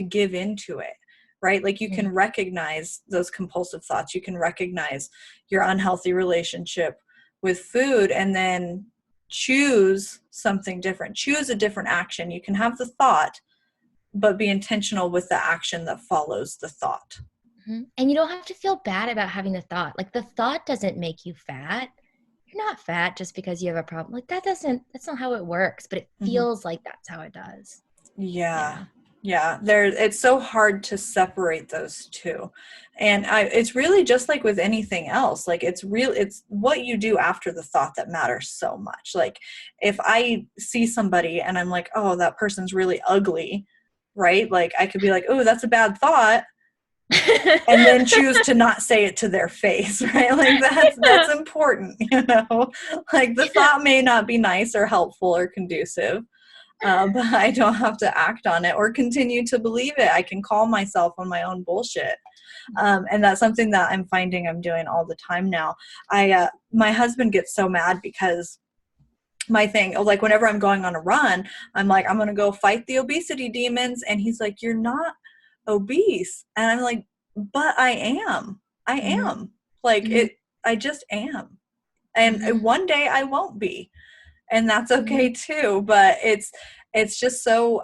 give into it, right? Like you Mm-hmm. can recognize those compulsive thoughts, you can recognize your unhealthy relationship with food, and then choose something different, choose a different action. You can have the thought, but be intentional with the action that follows the thought. Mm-hmm. And you don't have to feel bad about having the thought. Like the thought doesn't make you fat. You're not fat just because you have a problem. Like that's not how it works, but it Mm-hmm. feels like that's how it does. Yeah. Yeah. Yeah. It's so hard to separate those two. And it's really just like with anything else. Like it's what you do after the thought that matters so much. Like if I see somebody and I'm like, oh, that person's really ugly, right? Like I could be like, oh, that's a bad thought. And then choose to not say it to their face, right? Like that's important, you know? Like the thought may not be nice or helpful or conducive, but I don't have to act on it or continue to believe it. I can call myself on my own bullshit. And that's something that I'm finding I'm doing all the time now. My husband gets so mad because my thing, like whenever I'm going on a run, I'm like, I'm going to go fight the obesity demons. And he's like, you're not obese. And I'm like, but I am. I Mm-hmm. am. Like Mm-hmm. I just am. And Mm-hmm. one day I won't be, and that's Mm-hmm. okay too. But it's just so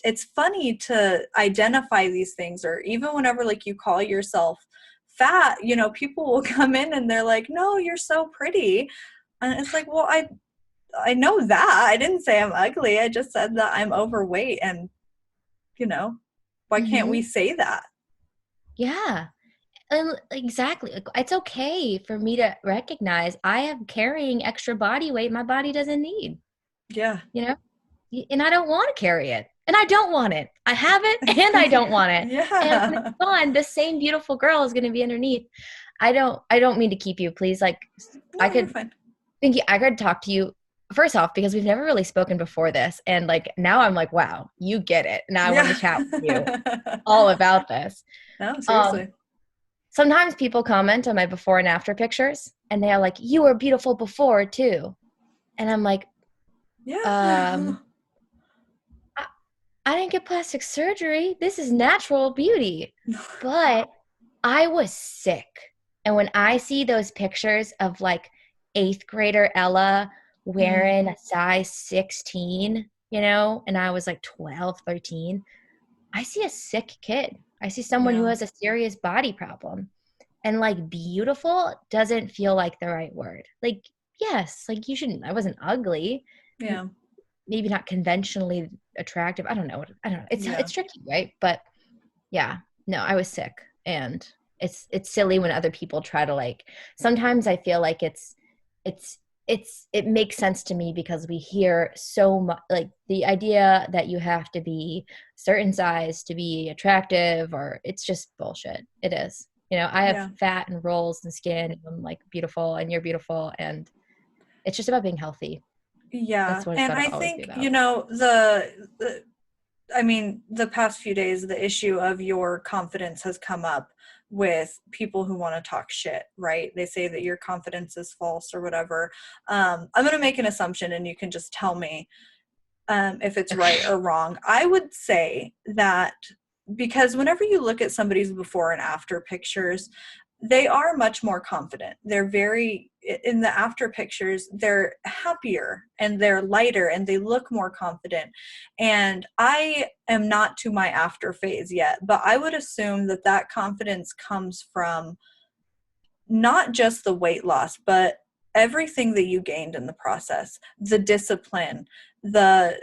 it's funny to identify these things, or even whenever like you call yourself fat, you know, people will come in and they're like, no, you're so pretty. And it's like, well, I know that I didn't say I'm ugly, I just said that I'm overweight. And you know, why can't Mm-hmm. we say that? Yeah. And exactly. Like, it's okay for me to recognize I am carrying extra body weight my body doesn't need, Yeah. you know? And I don't want to carry it. And I don't want it. I have it and I don't want it. And when it's Yeah. gone, the same beautiful girl is going to be underneath. I don't mean to keep you, please. Like I No, you're could fine. think I could talk to you first off because we've never really spoken before this. And like now I'm like, wow, you get it. Now I want to Yeah. chat with you all about this. No, Um, seriously. Sometimes people comment on my before and after pictures and they are like, you were beautiful before too. And I'm like, Yeah. um, I, I didn't get plastic surgery. This is natural beauty. But I was sick. And when I see those pictures of like eighth grader Ella Mm, wearing a size 16, you know, and I was like 12, 13, I see a sick kid. I see someone who yeah. has a serious body problem. And like beautiful doesn't feel like the right word. Like, yes, like you shouldn't, I wasn't ugly. Yeah. Maybe not conventionally attractive. I don't know. I don't know. Yeah. It's tricky, right? But yeah, no, I was sick. And it's silly when other people try to like, sometimes I feel like it's it makes sense to me because we hear so much like the idea that you have to be certain size to be attractive, or it's just bullshit. It is. You know, I have Yeah. fat and rolls and skin and I'm like beautiful and you're beautiful and it's just about being healthy. Yeah. That's what it's And got I to always be think, about. the past few days, the issue of your confidence has come up with people who want to talk shit, right? They say that your confidence is false or whatever. I'm going to make an assumption and you can just tell me if it's right or wrong. I would say that because whenever you look at somebody's before and after pictures, they are much more confident. They're very, in the after pictures, they're happier and they're lighter and they look more confident. And I am not to my after phase yet, but I would assume that that confidence comes from not just the weight loss, but everything that you gained in the process, the discipline, the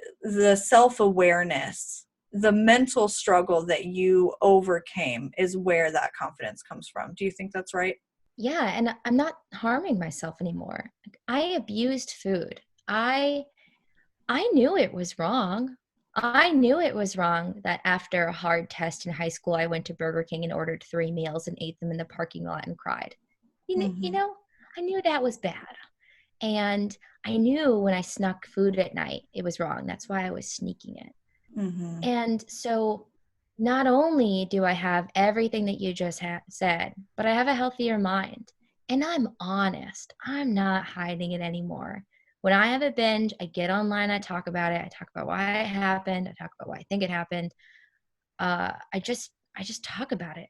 self-awareness, the mental struggle that you overcame is where that confidence comes from. Do you think that's right? Yeah, and I'm not harming myself anymore. Like, I abused food. I knew it was wrong. I knew it was wrong that after a hard test in high school, I went to Burger King and ordered 3 meals and ate them in the parking lot and cried. You Mm-hmm. know, I knew that was bad. And I knew when I snuck food at night, it was wrong. That's why I was sneaking it. Mm-hmm. And so not only do I have everything that you just said, but I have a healthier mind. And I'm honest. I'm not hiding it anymore. When I have a binge, I get online, I talk about it. I talk about why it happened. I talk about why I think it happened. I just talk about it.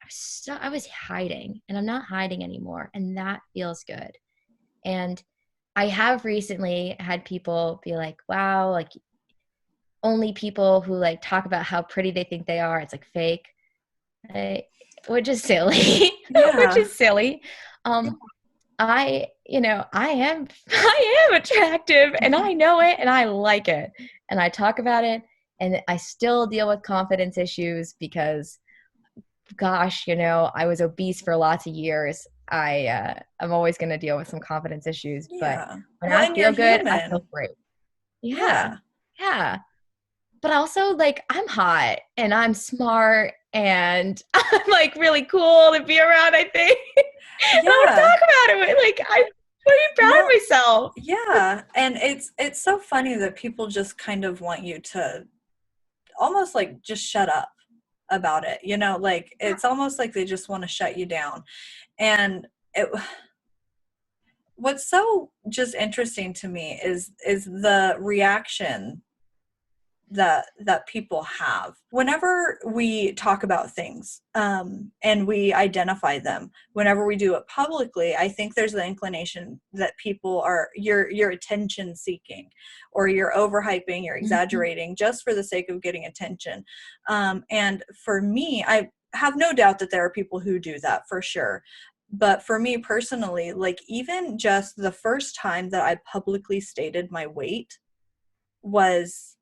I was hiding, and I'm not hiding anymore. And that feels good. And I have recently had people be like, wow, like only people who like talk about how pretty they think they are, it's like fake, right? Which is silly. Which Yeah. is silly. I am I am attractive and I know it and I like it. And I talk about it and I still deal with confidence issues because gosh, I was obese for lots of years. I'm always going to deal with some confidence issues, but Yeah. when Well, I and you're feel good, I feel human. great. Yeah. Yeah. Yeah. But also like I'm hot and I'm smart and I'm like really cool to be around, I think. And I want to Yeah. talk about it. Like I'm pretty proud of No, myself. yeah. And it's so funny that people just kind of want you to almost like just shut up about it. Like it's almost like they just want to shut you down. And it what's so just interesting to me is the reaction that people have whenever we talk about things, and we identify them. Whenever we do it publicly, I think there's the inclination that people are you're attention seeking, or you're overhyping, you're Mhm. exaggerating just for the sake of getting attention. And for me, I have no doubt that there are people who do that for sure. But for me personally, like even just the first time that I publicly stated my weight was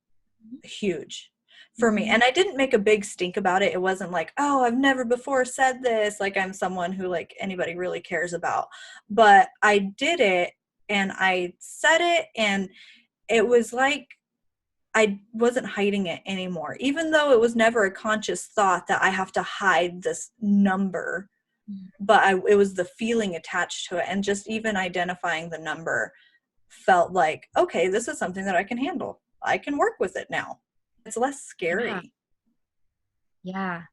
huge for me. Mhm. And I didn't make a big stink about it. It wasn't like, oh, I've never before said this. Like I'm someone who like anybody really cares about. But I did it and I said it, and it was like I wasn't hiding it anymore. Even though it was never a conscious thought that I have to hide this number, Mhm. but it was the feeling attached to it. And just even identifying the number felt like, okay, this is something that I can handle. I can work with it now. It's less Yeah. scary. Yeah.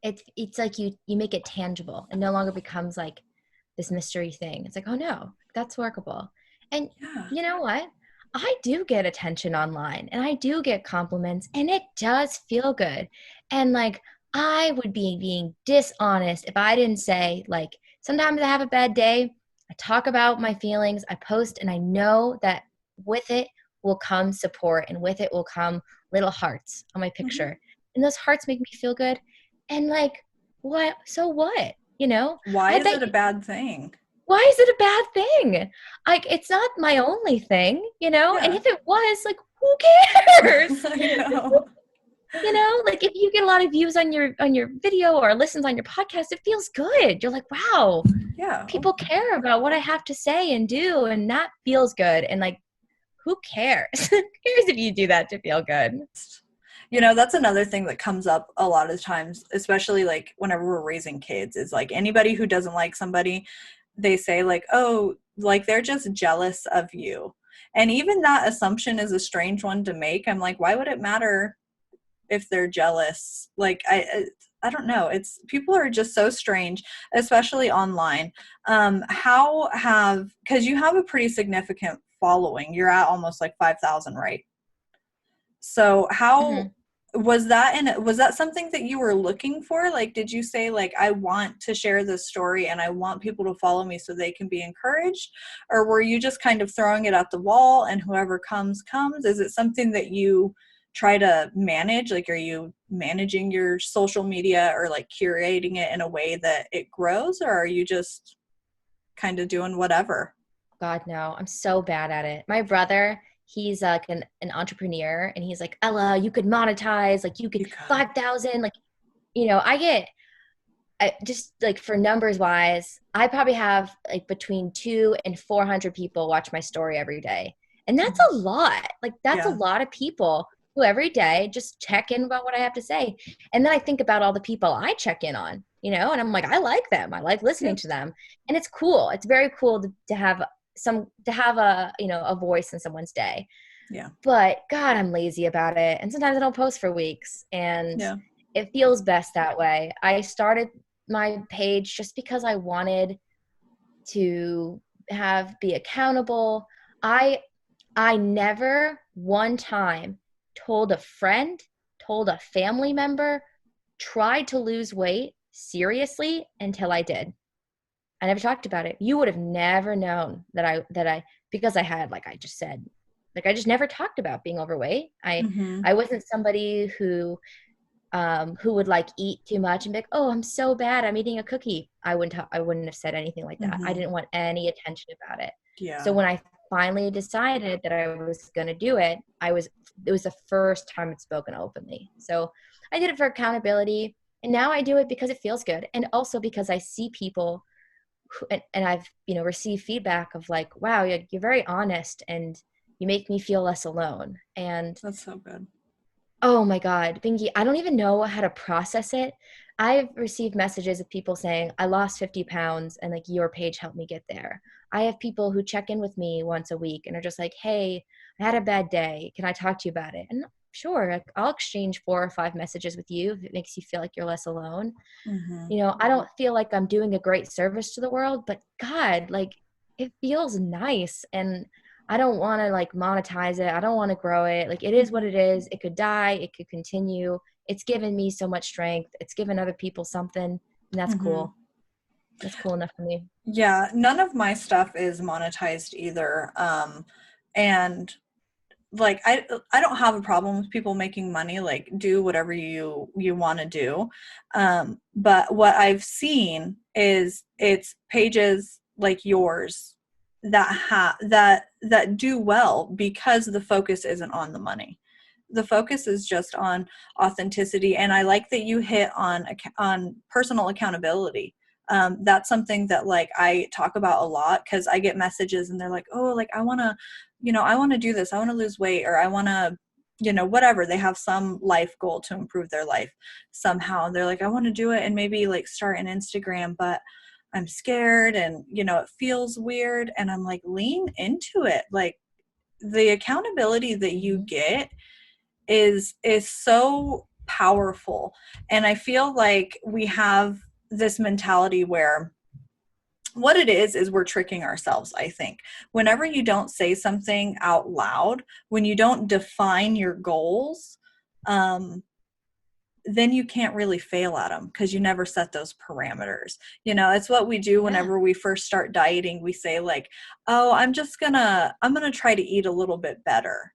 It's like you make it tangible. It no longer becomes like this mystery thing. It's like, oh no, that's workable. And Yeah. you know what? I do get attention online and I do get compliments and it does feel good. And like I would be being dishonest if I didn't say like sometimes I have a bad day. I talk about my feelings, I post, and I know that with it will come support and with it will come little hearts on my Mhm. picture. And those hearts make me feel good. And like, what? So what? Why I is bet it a bad thing? why is it a bad thing? Like, it's not my only thing. And Yeah. if it was, like, who cares? I know. Like if you get a lot of views on your video or listens on your podcast, it feels good. You're like, wow, Yeah. people care about what I have to say and do, and that feels good. And like, who cares? Who cares if you do that to feel good? That's another thing that comes up a lot of times, especially like whenever we're raising kids, is like anybody who doesn't like somebody, they say like, oh, like they're just jealous of you. And even that assumption is a strange one to make. I'm like, why would it matter if they're jealous? Like, I don't know. It's, people are just so strange, especially online. Because you have a pretty significant following. You're at almost like 5,000, right? So how Mhm. was that something that you were looking for? Like, did you say like, I want to share this story and I want people to follow me so they can be encouraged? Or were you just kind of throwing it at the wall and whoever comes? Is it something that you try to manage? Like, are you managing your social media or like curating it in a way that it grows, or are you just kind of doing whatever? God, no, I'm so bad at it. My brother, he's like an entrepreneur, and he's like, Ella, you could monetize, like you could You could. 5,000, like, just like for numbers wise, I probably have like between 200 and 400 people watch my story every day. And that's Mhm. a lot. Like that's a Yeah. lot of people who every day just check in about what I have to say. And then I think about all the people I check in on, and I'm like, I like them. I like listening Yep. to them. And it's cool. It's very cool to have a voice in someone's day. Yeah. But God, I'm lazy about it. And sometimes I don't post for weeks. And Yeah. it feels best that way. I started my page just because I wanted to be accountable. I I never one time told a friend, told a family member, tried to lose weight seriously until I did. I never talked about it. You would have never known that I because I had, like I just said, like I just never talked about being overweight. I Hmm. wasn't somebody who would like eat too much and be like, "Oh, I'm so bad. I'm eating a cookie." I wouldn't have said anything like that. I Hmm. didn't want any attention about it. So Yeah. when I finally decided that I was going to do it, it was the first time it's spoken openly. So I did it for accountability, and now I do it because it feels good, and also because I see people and I've received feedback of like, wow, you're very honest and you make me feel less alone. And That's so good. oh my God, Bingy, I don't even know how to process it. I've received messages of people saying, I lost 50 pounds and like your page helped me get there. I have people who check in with me once a week and are just like, hey, I had a bad day. Can I talk to you about it? And sure, like, I'll exchange 4 or 5 messages with you if it makes you feel like you're less alone. Hmm. I don't feel like I'm doing a great service to the world, but God, like it feels nice. And I don't want to like monetize it. I don't want to grow it. Like it is what it is. It could die. It could continue. It's given me so much strength. It's given other people something. And that's Hmm. cool. That's cool enough for me. Yeah, none of my stuff is monetized either. And like I don't have a problem with people making money, like do whatever you want to do. But what I've seen is it's pages like yours that do well because the focus isn't on the money. The focus is just on authenticity, and I like that you hit on personal accountability. That's something that like I talk about a lot because I get messages and they're like, oh, like I want to do this. I want to lose weight, or I want to, whatever. They have some life goal to improve their life somehow. They're like, I want to do it and maybe like start an Instagram, but I'm scared and, it feels weird. And I'm like, lean into it. Like the accountability that you Mhm. get is so powerful. And I feel like we have this mentality where what it is we're tricking ourselves. I think whenever you don't say something out loud, when you don't define your goals, um, then you can't really fail at them because you never set those parameters. It's what we do Yeah. whenever we first start dieting. We say like, oh, I'm gonna try to eat a little bit better,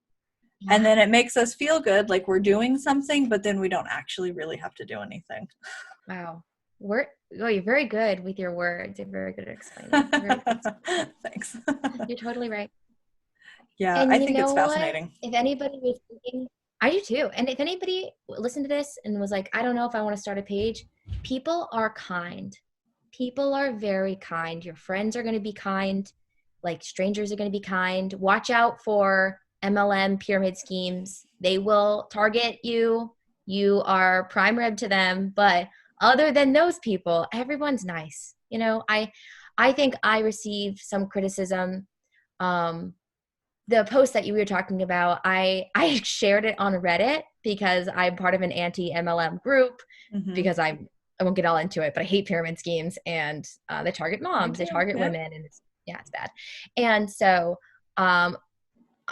and Yeah. then it makes us feel good like we're doing something, but then we don't actually really have to do anything. Wow. You're very good with your words. You're very good at explaining. Very good. Thanks. You're totally right. Yeah, And I you think it's know what? fascinating. If anybody was thinking, I do too. And if anybody listened to this and was like, I don't know if I want to start a page, people are kind. People are very kind. Your friends are going to be kind. Like strangers are going to be kind. Watch out for MLM pyramid schemes. They will target you. You are prime rib to them. But other than those people, everyone's nice. I think I receive some criticism um, the post that you were talking about, I shared it on Reddit because I'm part of an anti-MLM group Mm-hmm. because I won't get all into it, but I hate pyramid schemes and they target Me moms, they too. target Yep. women, and it's bad. And so um,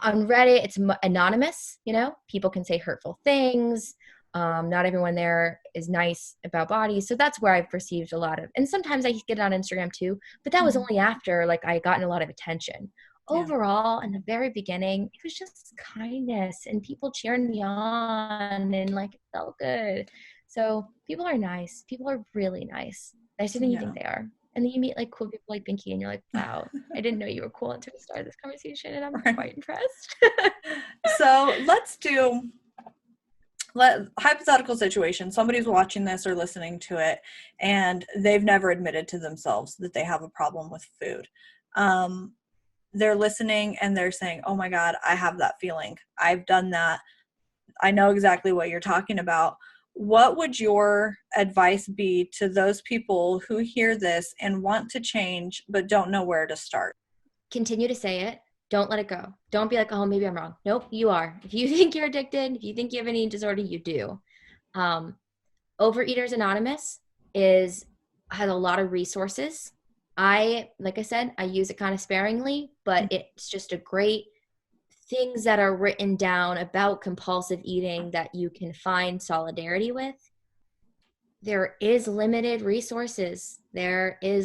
on Reddit, it's anonymous, people can say hurtful things. Not everyone there is nice about bodies. So that's where I've received a lot of, and sometimes I get it on Instagram too, but that was Mm-hmm. only after like I gotten a lot of attention. Yeah. Overall, in the very beginning, it was just kindness and people cheering me on and like it felt good. So people are nice. People are really nice. Nicer than you Yeah. think they are. And then you meet like cool people like Binky and you're like, wow, I didn't know you were cool until we started this conversation and I'm Right. quite impressed. So let's do hypothetical situation. Somebody's watching this or listening to it and they've never admitted to themselves that they have a problem with food. They're listening and they're saying, oh my God, I have that feeling. I've done that. I know exactly what you're talking about. What would your advice be to those people who hear this and want to change but don't know where to start? Continue to say it. Don't let it go. Don't be like, oh, maybe I'm wrong. Nope, you are. If you think you're addicted, if you think you have an eating disorder, you do. Um, Overeaters Anonymous has a lot of resources. Like I said, I use it kind of sparingly, but it's just a great things that are written down about compulsive eating that you can find solidarity with. There is limited resources. There are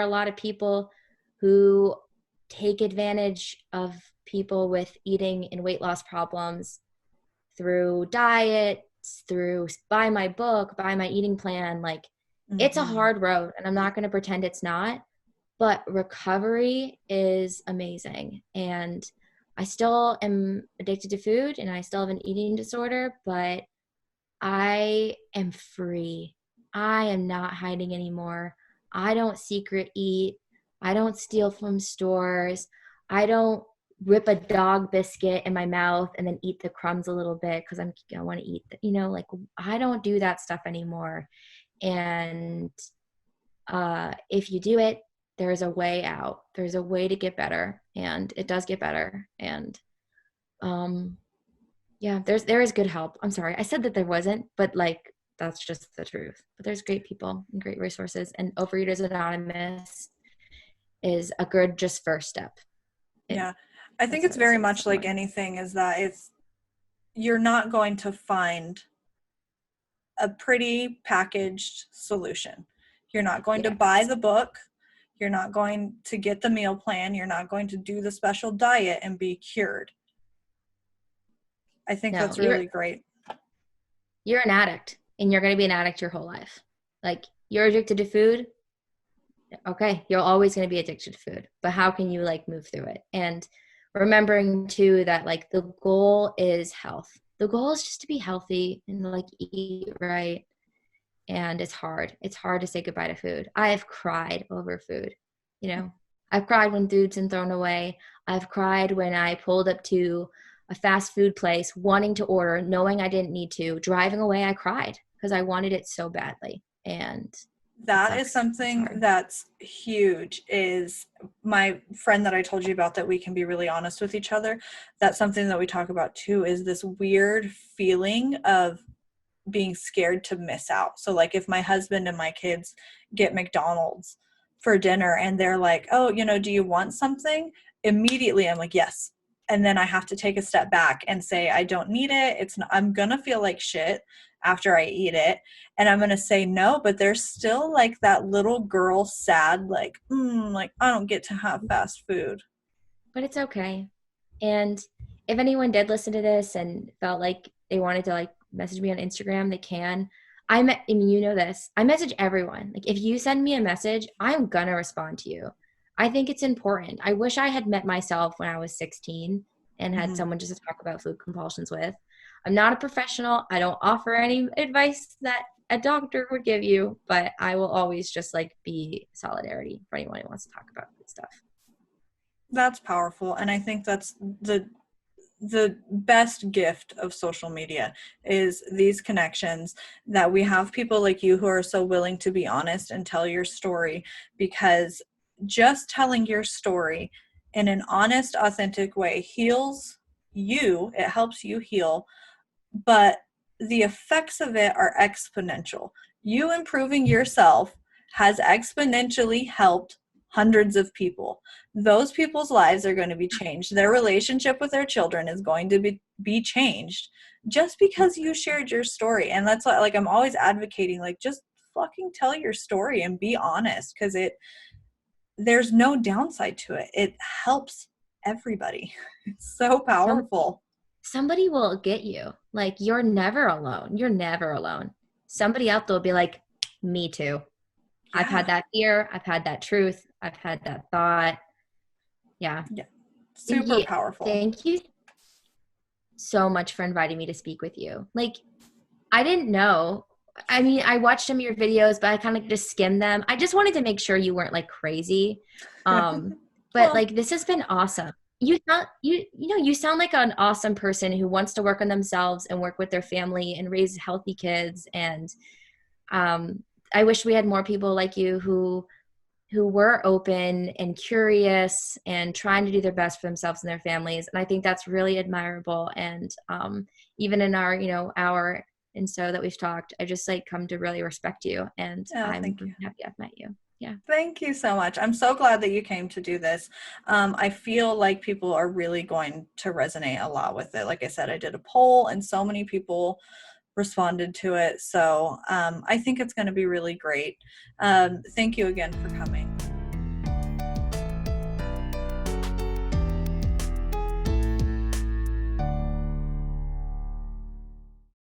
a lot of people who take advantage of people with eating and weight loss problems through diets, through buy my book, buy my eating plan. Like it's a Mm-hmm. hard road and I'm not going to pretend it's not, but recovery is amazing. And I still am addicted to food and I still have an eating disorder, but I am free. I am not hiding anymore. I don't secret eat. I don't steal from stores. I don't rip a dog biscuit in my mouth and then eat the crumbs a little bit because I want to eat, like I don't do that stuff anymore. And if you do it, there's a way out. There's a way to get better, and it does get better. And um, yeah, there is good help. I'm sorry. I said that there wasn't, but like that's just the truth. But there's great people and great resources, and Overeaters Anonymous is a good just first step. Yeah. I think That's it's what I very say to much like someone. anything is that you're not going to find a pretty packaged solution. You're not going to buy Yes. the book. You're not going to get the meal plan. You're not going to do the special diet and be cured. I think No, that's really great. you're an addict, and you're going to be an addict your whole life. Like you're addicted to food. Okay, you're always going to be addicted to food, but how can you like move through it? And remembering too that like the goal is health. The goal is just to be healthy and like eat right. And it's hard. It's hard to say goodbye to food. I have cried over food. You know, I've cried when food's been thrown away. I've cried when I pulled up to a fast food place wanting to order, knowing I didn't need to. Driving away, I cried because I wanted it so badly. And it That is sucks. It's something hard. that's huge. Is my friend that I told you about, that we can be really honest with each other. That's something that we talk about too, is this weird feeling of being scared to miss out. So like if my husband and my kids get McDonald's for dinner and they're like, oh, do you want something? Immediately I'm like, yes. And then I have to take a step back and say, I don't need it. I'm going to feel like shit after I eat it. And I'm going to say no, but there's still like that little girl sad, like I don't get to have fast food. But it's okay. And if anyone did listen to this and felt like they wanted to like message me on Instagram, they can. I mean, you know this. I message everyone. Like if you send me a message, I'm gonna respond to you. I think it's important. I wish I had met myself when I was 16 and had Mm-hmm. someone just to talk about food compulsions with. I'm not a professional. I don't offer any advice that a doctor would give you, but I will always just like be solidarity for anyone who wants to talk about food stuff. That's powerful. And I think that's the best gift of social media, is these connections, that we have people like you who are so willing to be honest and tell your story, because just telling your story in an honest, authentic way heals you, it helps you heal, but the effects of it are exponential. You improving yourself has exponentially helped hundreds of people. Those people's lives are going to be changed. Their relationship with their children is going to be changed just because you shared your story. And that's what, like, I'm always advocating, like, just fucking tell your story and be honest, because there's no downside to it. It helps everybody. It's so powerful. Somebody will get you. Like, you're never alone. You're never alone. Somebody out there will be like, me too. Yeah. I've had that fear. I've had that truth. I've had that thought. Yeah. Super powerful. Thank you so much for inviting me to speak with you. Like, I didn't know. I mean, I watched some of your videos, but I kind of just skimmed them. I just wanted to make sure you weren't like crazy. But well, like, this has been awesome. You sound like an awesome person who wants to work on themselves and work with their family and raise healthy kids. And I wish we had more people like you who were open and curious and trying to do their best for themselves and their families. And I think that's really admirable. And even in our, hour and so that we've talked, I just like come to really respect you. And I'm happy I've met you. Yeah. Thank you so much. I'm so glad that you came to do this. I feel like people are really going to resonate a lot with it. Like I said, I did a poll and so many people responded to it. So I think it's going to be really great. Thank you again for coming.